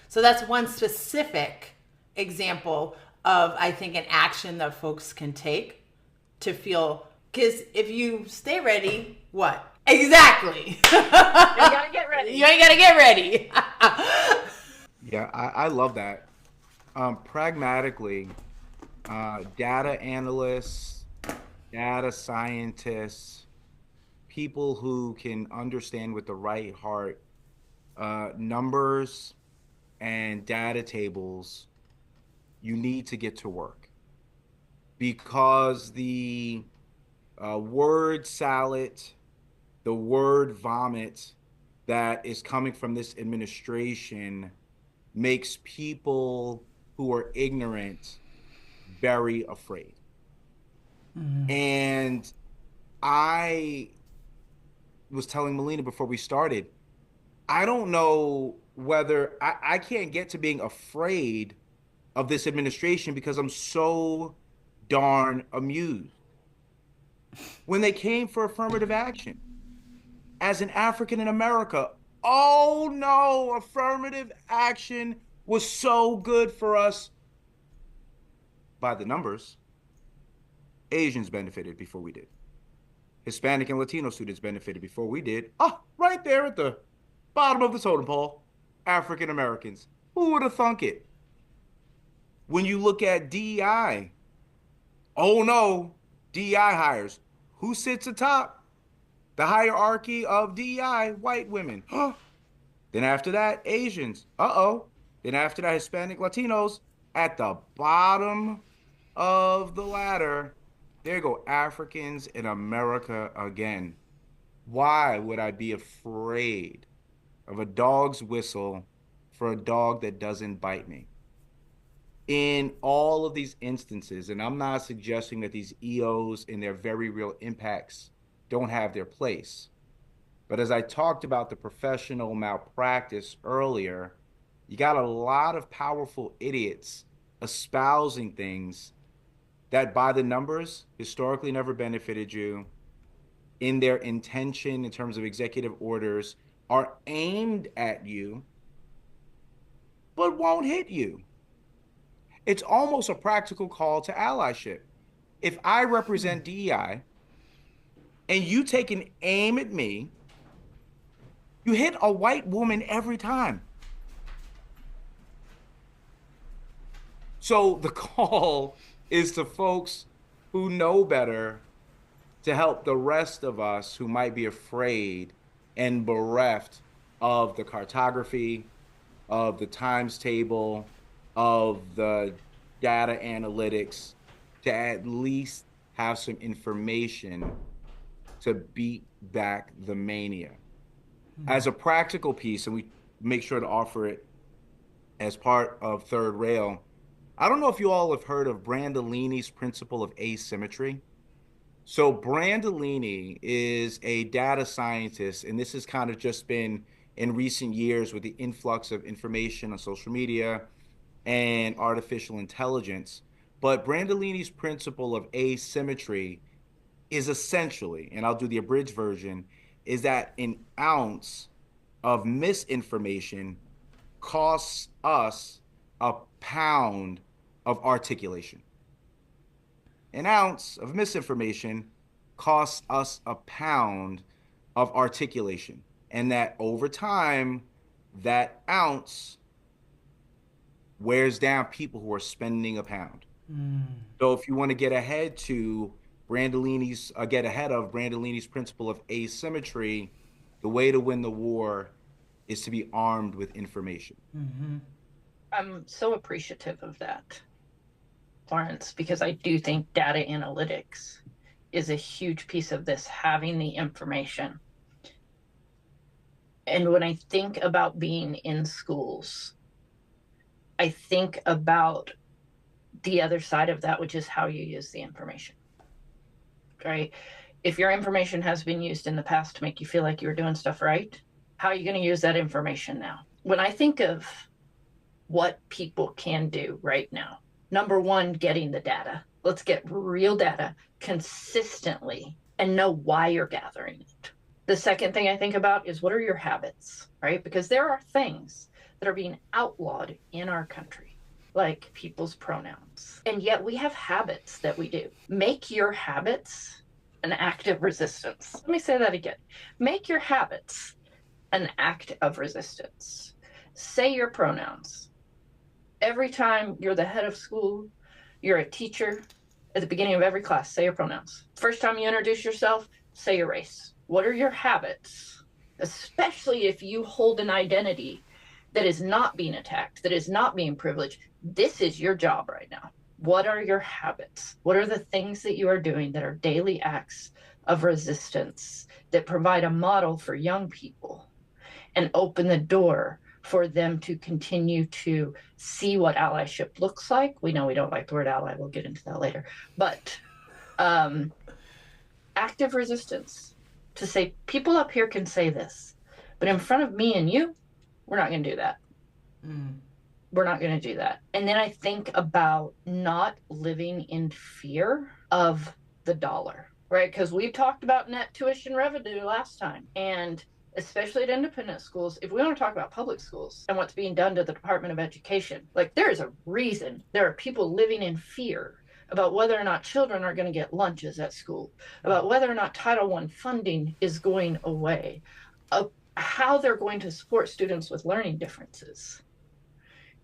So that's one specific example of, I think, an action that folks can take to feel, because if you stay ready, what? Exactly. You gotta get ready. You ain't gotta get ready. Yeah, I love that. Pragmatically, data analysts, data scientists, people who can understand with the right heart numbers and data tables, you need to get to work, because the word salad, the word vomit that is coming from this administration makes people who are ignorant very afraid. Mm-hmm. And I was telling Melina before we started, I don't know whether I can't get to being afraid of this administration because I'm so darn amused. When they came for affirmative action, as an African in America, oh no, affirmative action was so good for us. By the numbers, Asians benefited before we did. Hispanic and Latino students benefited before we did. Right there at the bottom of the totem pole. African Americans. Who would have thunk it? When you look at DEI, oh no, DEI hires. Who sits atop the hierarchy of DEI? White women. Then after that, Asians. Uh-oh. Then after that, Hispanic Latinos. At the bottom of the ladder, there go Africans in America again. Why would I be afraid of a dog's whistle for a dog that doesn't bite me? In all of these instances, and I'm not suggesting that these EOs and their very real impacts don't have their place. But as I talked about the professional malpractice earlier, you got a lot of powerful idiots espousing things that by the numbers historically never benefited you, in their intention in terms of executive orders are aimed at you, but won't hit you. It's almost a practical call to allyship. If I represent DEI and you take an aim at me, you hit a white woman every time. So the call is to folks who know better to help the rest of us who might be afraid and bereft of the cartography, of the times table, of the data analytics, to at least have some information to beat back the mania. As a practical piece, and we make sure to offer it as part of Third Rail, I don't know if you all have heard of Brandolini's principle of asymmetry. So Brandolini is a data scientist, and this has kind of just been in recent years with the influx of information on social media and artificial intelligence. But Brandolini's principle of asymmetry is essentially, and I'll do the abridged version, is that an ounce of misinformation costs us a pound of articulation. An ounce of misinformation costs us a pound of articulation. And that over time, that ounce wears down people who are spending a pound. So if you want to get ahead of Brandolini's principle of asymmetry, the way to win the war is to be armed with information. I'm so appreciative of that, Lawrence, because I do think data analytics is a huge piece of this, having the information. And when I think about being in schools, I think about the other side of that, which is how you use the information, right? If your information has been used in the past to make you feel like you were doing stuff right, how are you going to use that information now? When I think of what people can do right now, number one, getting the data. Let's get real data consistently and know why you're gathering it. The second thing I think about is, what are your habits, right? Because there are things that are being outlawed in our country, like people's pronouns. And yet we have habits that we do. Make your habits an act of resistance. Let me say that again. Make your habits an act of resistance. Say your pronouns. Every time you're the head of school, you're a teacher, at the beginning of every class, say your pronouns. First time you introduce yourself, say your race. What are your habits? Especially if you hold an identity that is not being attacked, that is not being privileged. This is your job right now. What are your habits? What are the things that you are doing that are daily acts of resistance that provide a model for young people and open the door for them to continue to see what allyship looks like? We know we don't like the word ally. We'll get into that later. But active resistance, to say people up here can say this, but in front of me and you, we're not going to do that. We're not going to do that. And then I think about not living in fear of the dollar, right? Because we talked about net tuition revenue last time. And especially at independent schools, if we want to talk about public schools and what's being done to the Department of Education, like, there's a reason there are people living in fear about whether or not children are going to get lunches at school, about whether or not Title I funding is going away. A how they're going to support students with learning differences.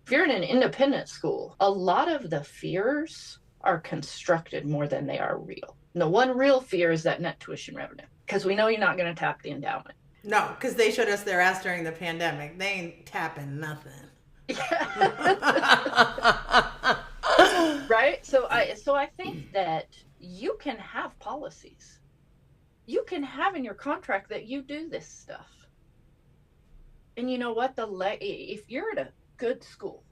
If you're in an independent school, a lot of the fears are constructed more than they are real. And the one real fear is that net tuition revenue, because we know you're not going to tap the endowment. No, because they showed us their ass during the pandemic. They ain't tapping nothing. Right? So I think that you can have policies. You can have in your contract that you do this stuff. And you know what? If you're at a good school,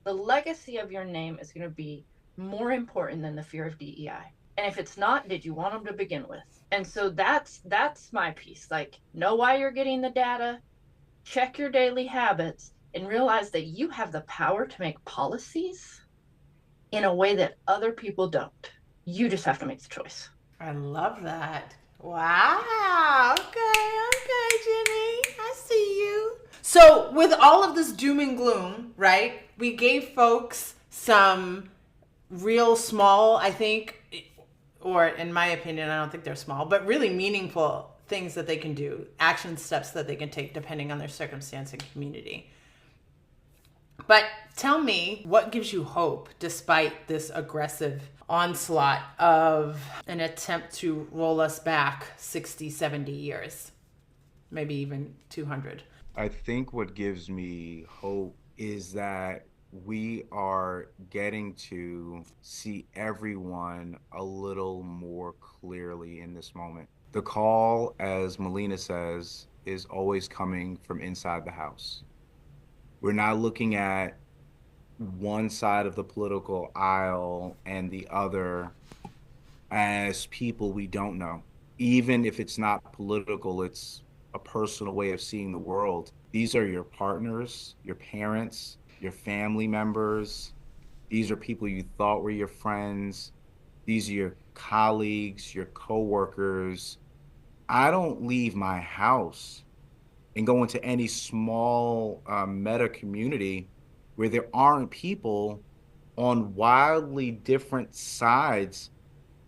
the legacy of your name is going to be more important than the fear of DEI. And if it's not, did you want them to begin with? And so that's my piece. Like, know why you're getting the data, check your daily habits, and realize that you have the power to make policies in a way that other people don't. You just have to make the choice. I love that. Wow. Okay, Jenny. I see you. So with all of this doom and gloom, right? We gave folks some real small, I think, or in my opinion, I don't think they're small, but really meaningful things that they can do, action steps that they can take depending on their circumstance and community. But tell me, what gives you hope despite this aggressive onslaught of an attempt to roll us back 60, 70 years, maybe even 200? I think what gives me hope is that we are getting to see everyone a little more clearly in this moment. The call, as Melina says, is always coming from inside the house. We're not looking at one side of the political aisle and the other as people we don't know. Even if it's not political, it's a personal way of seeing the world. These are your partners, your parents, your family members. These are people you thought were your friends. These are your colleagues, your coworkers. I don't leave my house and go into any small meta community where there aren't people on wildly different sides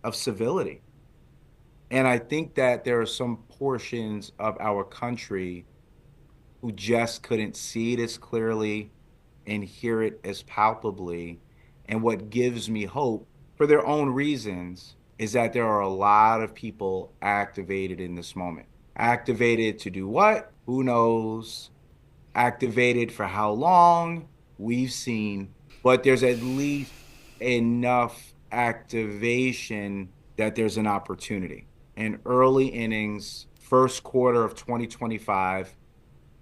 of civility. And I think that there are some portions of our country who just couldn't see it as clearly and hear it as palpably. And what gives me hope, for their own reasons, is that there are a lot of people activated in this moment. Activated to do what? Who knows? Activated for how long? We've seen. But there's at least enough activation that there's an opportunity. In early innings, first quarter of 2025,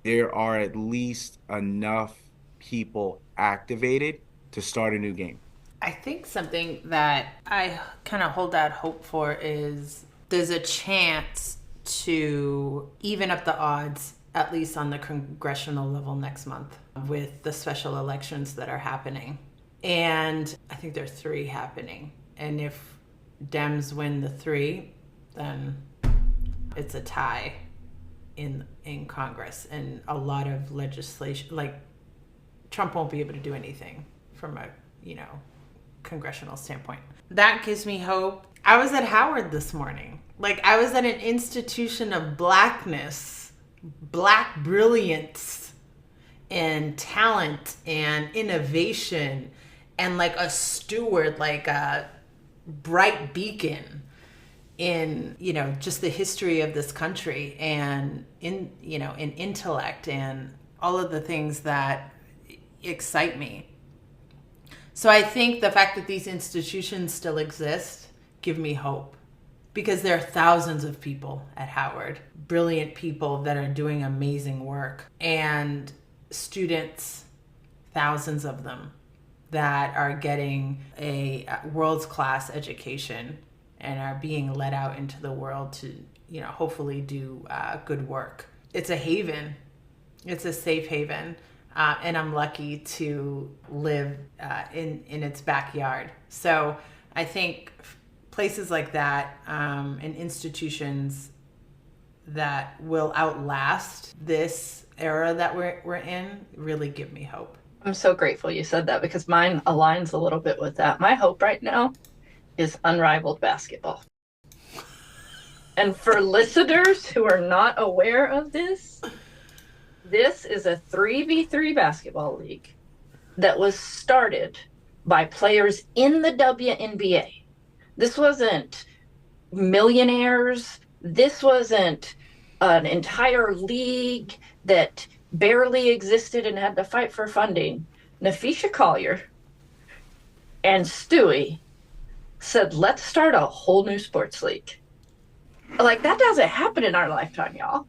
there are at least enough people activated to start a new game. I think something that I kind of hold out hope for is there's a chance to even up the odds, at least on the congressional level next month, with the special elections that are happening. And I think there's 3 happening. And if Dems win the 3, then it's a tie in Congress, and a lot of legislation, like Trump won't be able to do anything from a, congressional standpoint. That gives me hope. I was at Howard this morning. Like, I was at an institution of blackness, black brilliance and talent and innovation, and like a steward, like a bright beacon in, just the history of this country, and in intellect and all of the things that excite me. So I think the fact that these institutions still exist give me hope, because there are thousands of people at Howard, brilliant people that are doing amazing work, and students, thousands of them, that are getting a world's class education and are being let out into the world to, hopefully do good work. It's a haven. It's a safe haven. And I'm lucky to live in its backyard. So I think places like that and institutions that will outlast this era that we're in really give me hope. I'm so grateful you said that, because mine aligns a little bit with that. My hope right now is unrivaled basketball. And for listeners who are not aware of this, this is a 3v3 basketball league that was started by players in the WNBA. This wasn't millionaires. This wasn't an entire league that barely existed and had to fight for funding. Napheesa Collier and Stewie said, let's start a whole new sports league. Like, that doesn't happen in our lifetime, y'all.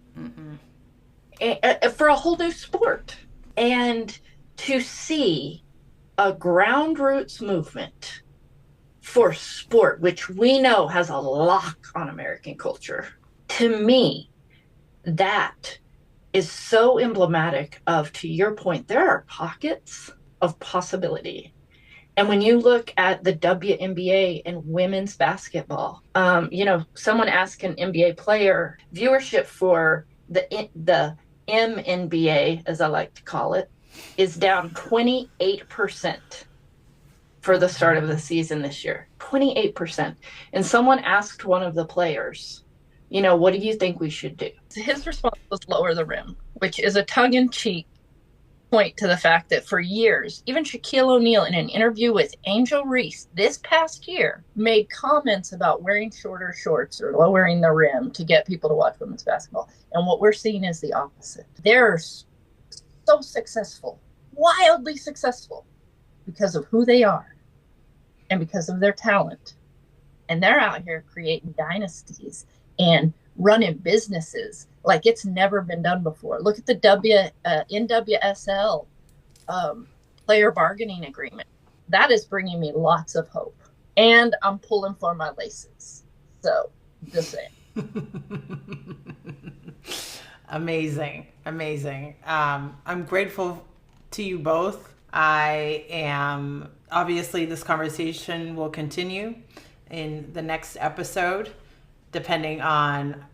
For a whole new sport. And to see a ground roots movement for sport, which we know has a lock on American culture, to me, that is so emblematic of, to your point, there are pockets of possibility. And when you look at the WNBA and women's basketball, someone asked an NBA player, viewership for the MNBA, as I like to call it, is down 28% for the start of the season this year. 28%. And someone asked one of the players, what do you think we should do? His response was lower the rim, which is a tongue-in-cheek point to the fact that for years, even Shaquille O'Neal, in an interview with Angel Reese this past year, made comments about wearing shorter shorts or lowering the rim to get people to watch women's basketball. And what we're seeing is the opposite. They're so successful, wildly successful, because of who they are and because of their talent. And they're out here creating dynasties and running businesses like it's never been done before. Look at the NWSL player bargaining agreement. That is bringing me lots of hope. And I'm pulling for my laces. So, just saying. Amazing. I'm grateful to you both. Obviously this conversation will continue in the next episode, depending on,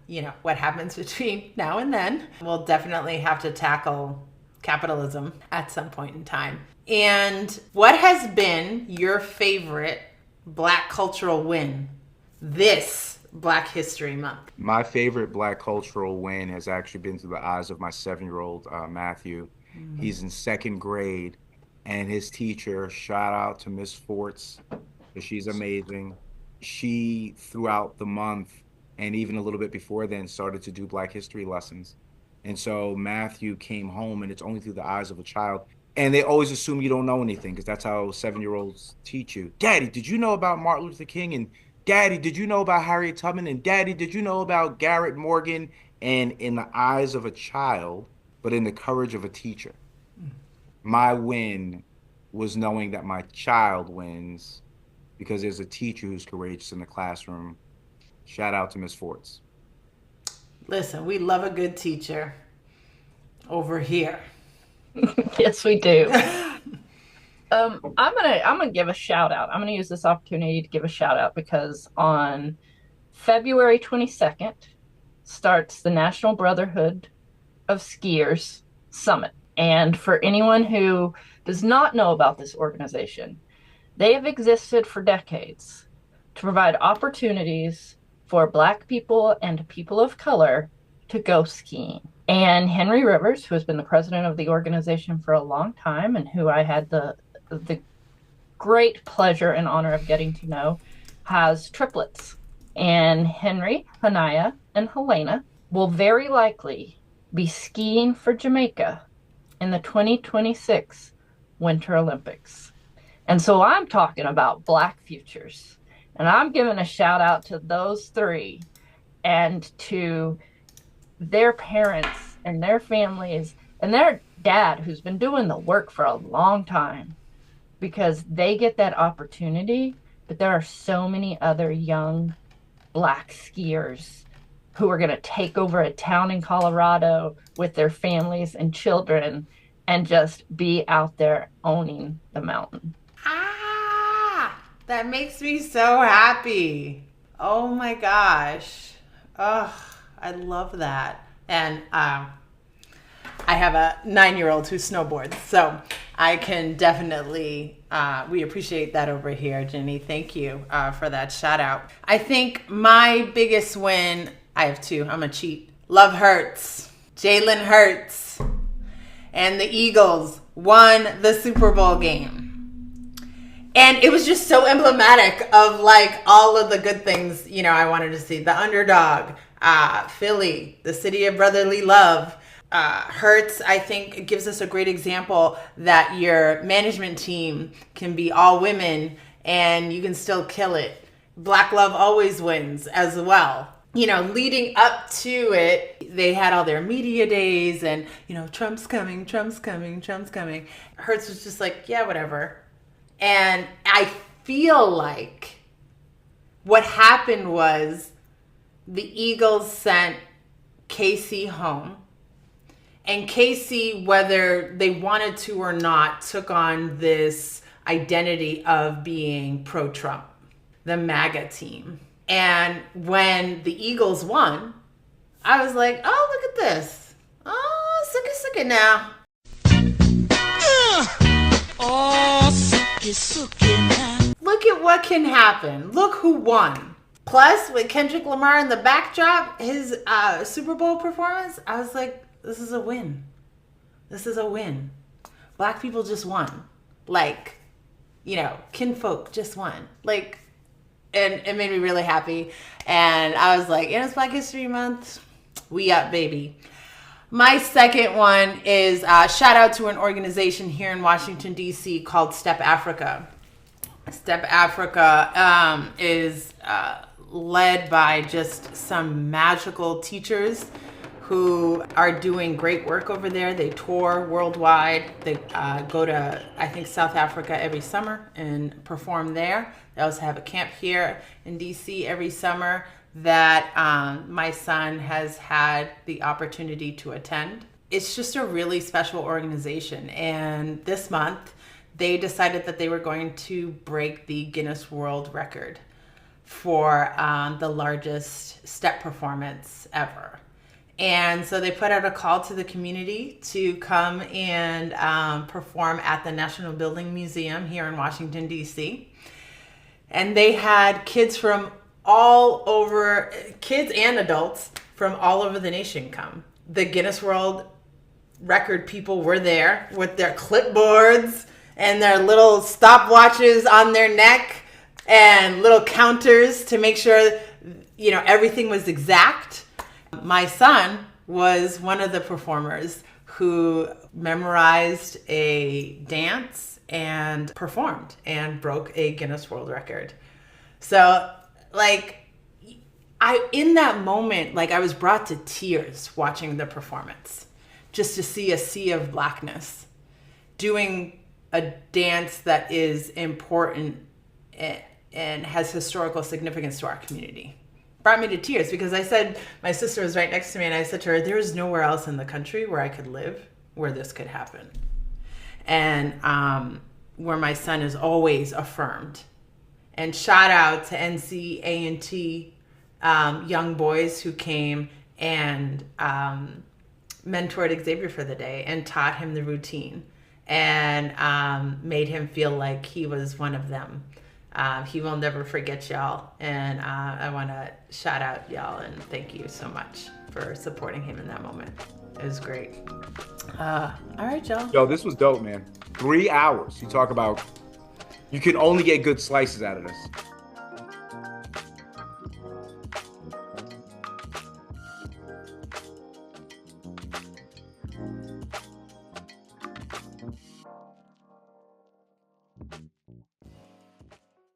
what happens between now and then. We'll definitely have to tackle capitalism at some point in time. And what has been your favorite Black cultural win this Black History Month? My favorite Black cultural win has actually been through the eyes of my 7-year-old Matthew. He's in 2nd grade, and his teacher, shout out to Miss Forts, she's amazing. She, throughout the month, and even a little bit before then, started to do Black history lessons. And so Matthew came home, and it's only through the eyes of a child. And they always assume you don't know anything, because that's how 7-year-olds teach you. Daddy, did you know about Martin Luther King? And Daddy, did you know about Harriet Tubman? And Daddy, did you know about Garrett Morgan? And in the eyes of a child, but in the courage of a teacher. My win was knowing that my child wins because there's a teacher who's courageous in the classroom. Shout out to Miss Forts. Listen, we love a good teacher over here. Yes, we do. I'm gonna give a shout out. I'm gonna use this opportunity to give a shout out because on February 22nd starts the National Brotherhood of Skiers Summit. And for anyone who does not know about this organization, they have existed for decades to provide opportunities for Black people and people of color to go skiing. And Henry Rivers, who has been the president of the organization for a long time and who I had the great pleasure and honor of getting to know, has triplets. And Henry, Hanaya, and Helena will very likely be skiing for Jamaica in the 2026 Winter Olympics. And so I'm talking about Black futures. And I'm giving a shout out to those three and to their parents and their families and their dad, who's been doing the work for a long time, because they get that opportunity. But there are so many other young Black skiers who are going to take over a town in Colorado with their families and children and just be out there owning the mountain. That makes me so happy. Oh my gosh. Oh, I love that. And I have a 9-year-old who snowboards, so I can definitely, we appreciate that over here, Jenny. Thank you for that shout out. I think my biggest win I have two. I'm a cheat. Love Hurts. Jalen Hurts and the Eagles won the Super Bowl game. And it was just so emblematic of like all of the good things, you know, I wanted to see. The underdog, Philly, the city of brotherly love. Hurts, I think, gives us a great example that your management team can be all women and you can still kill it. Black love always wins as well. You know, leading up to it, they had all their media days and, you know, Trump's coming, Trump's coming, Trump's coming. Hurts was just like, yeah, whatever. And I feel like what happened was the Eagles sent KC home. And KC, whether they wanted to or not, took on this identity of being pro-Trump, the MAGA team. And when the Eagles won, I was like, oh, look at this. Oh, suck it now. Oh, suck it now. Look at what can happen. Look who won. Plus, with Kendrick Lamar in the backdrop, his Super Bowl performance, I was like, this is a win. This is a win. Black people just won. Like, you know, kinfolk just won. Like, and it made me really happy. And I was like, it's Black History Month. We up, baby. My second one is shout out to an organization here in Washington, D.C. called Step Africa. Step Africa is led by just some magical teachers who are doing great work over there. They tour worldwide. They go to, I think, South Africa every summer and perform there. They also have a camp here in DC every summer that my son has had the opportunity to attend. It's just a really special organization. And this month, they decided that they were going to break the Guinness World Record for the largest step performance ever. And so they put out a call to the community to come and perform at the National Building Museum here in Washington, D.C. And they had kids from all over, kids and adults from all over the nation come. The Guinness World Record people were there with their clipboards and their little stopwatches on their neck and little counters to make sure, you know, everything was exact. My son was one of the performers who memorized a dance and performed and broke a Guinness World Record. So, like, in that moment, like, I was brought to tears watching the performance, just to see a sea of blackness doing a dance that is important and has historical significance to our community. Brought me to tears because I said, my sister was right next to me and I said to her, there is nowhere else in the country where I could live where this could happen. And where my son is always affirmed. And shout out to NCA&T young boys who came and mentored Xavier for the day and taught him the routine and made him feel like he was one of them. He will never forget y'all, and I want to shout out y'all and thank you so much for supporting him in that moment. It was great. All right, y'all. Yo, this was dope, man. 3 hours. You talk about, you can only get good slices out of this.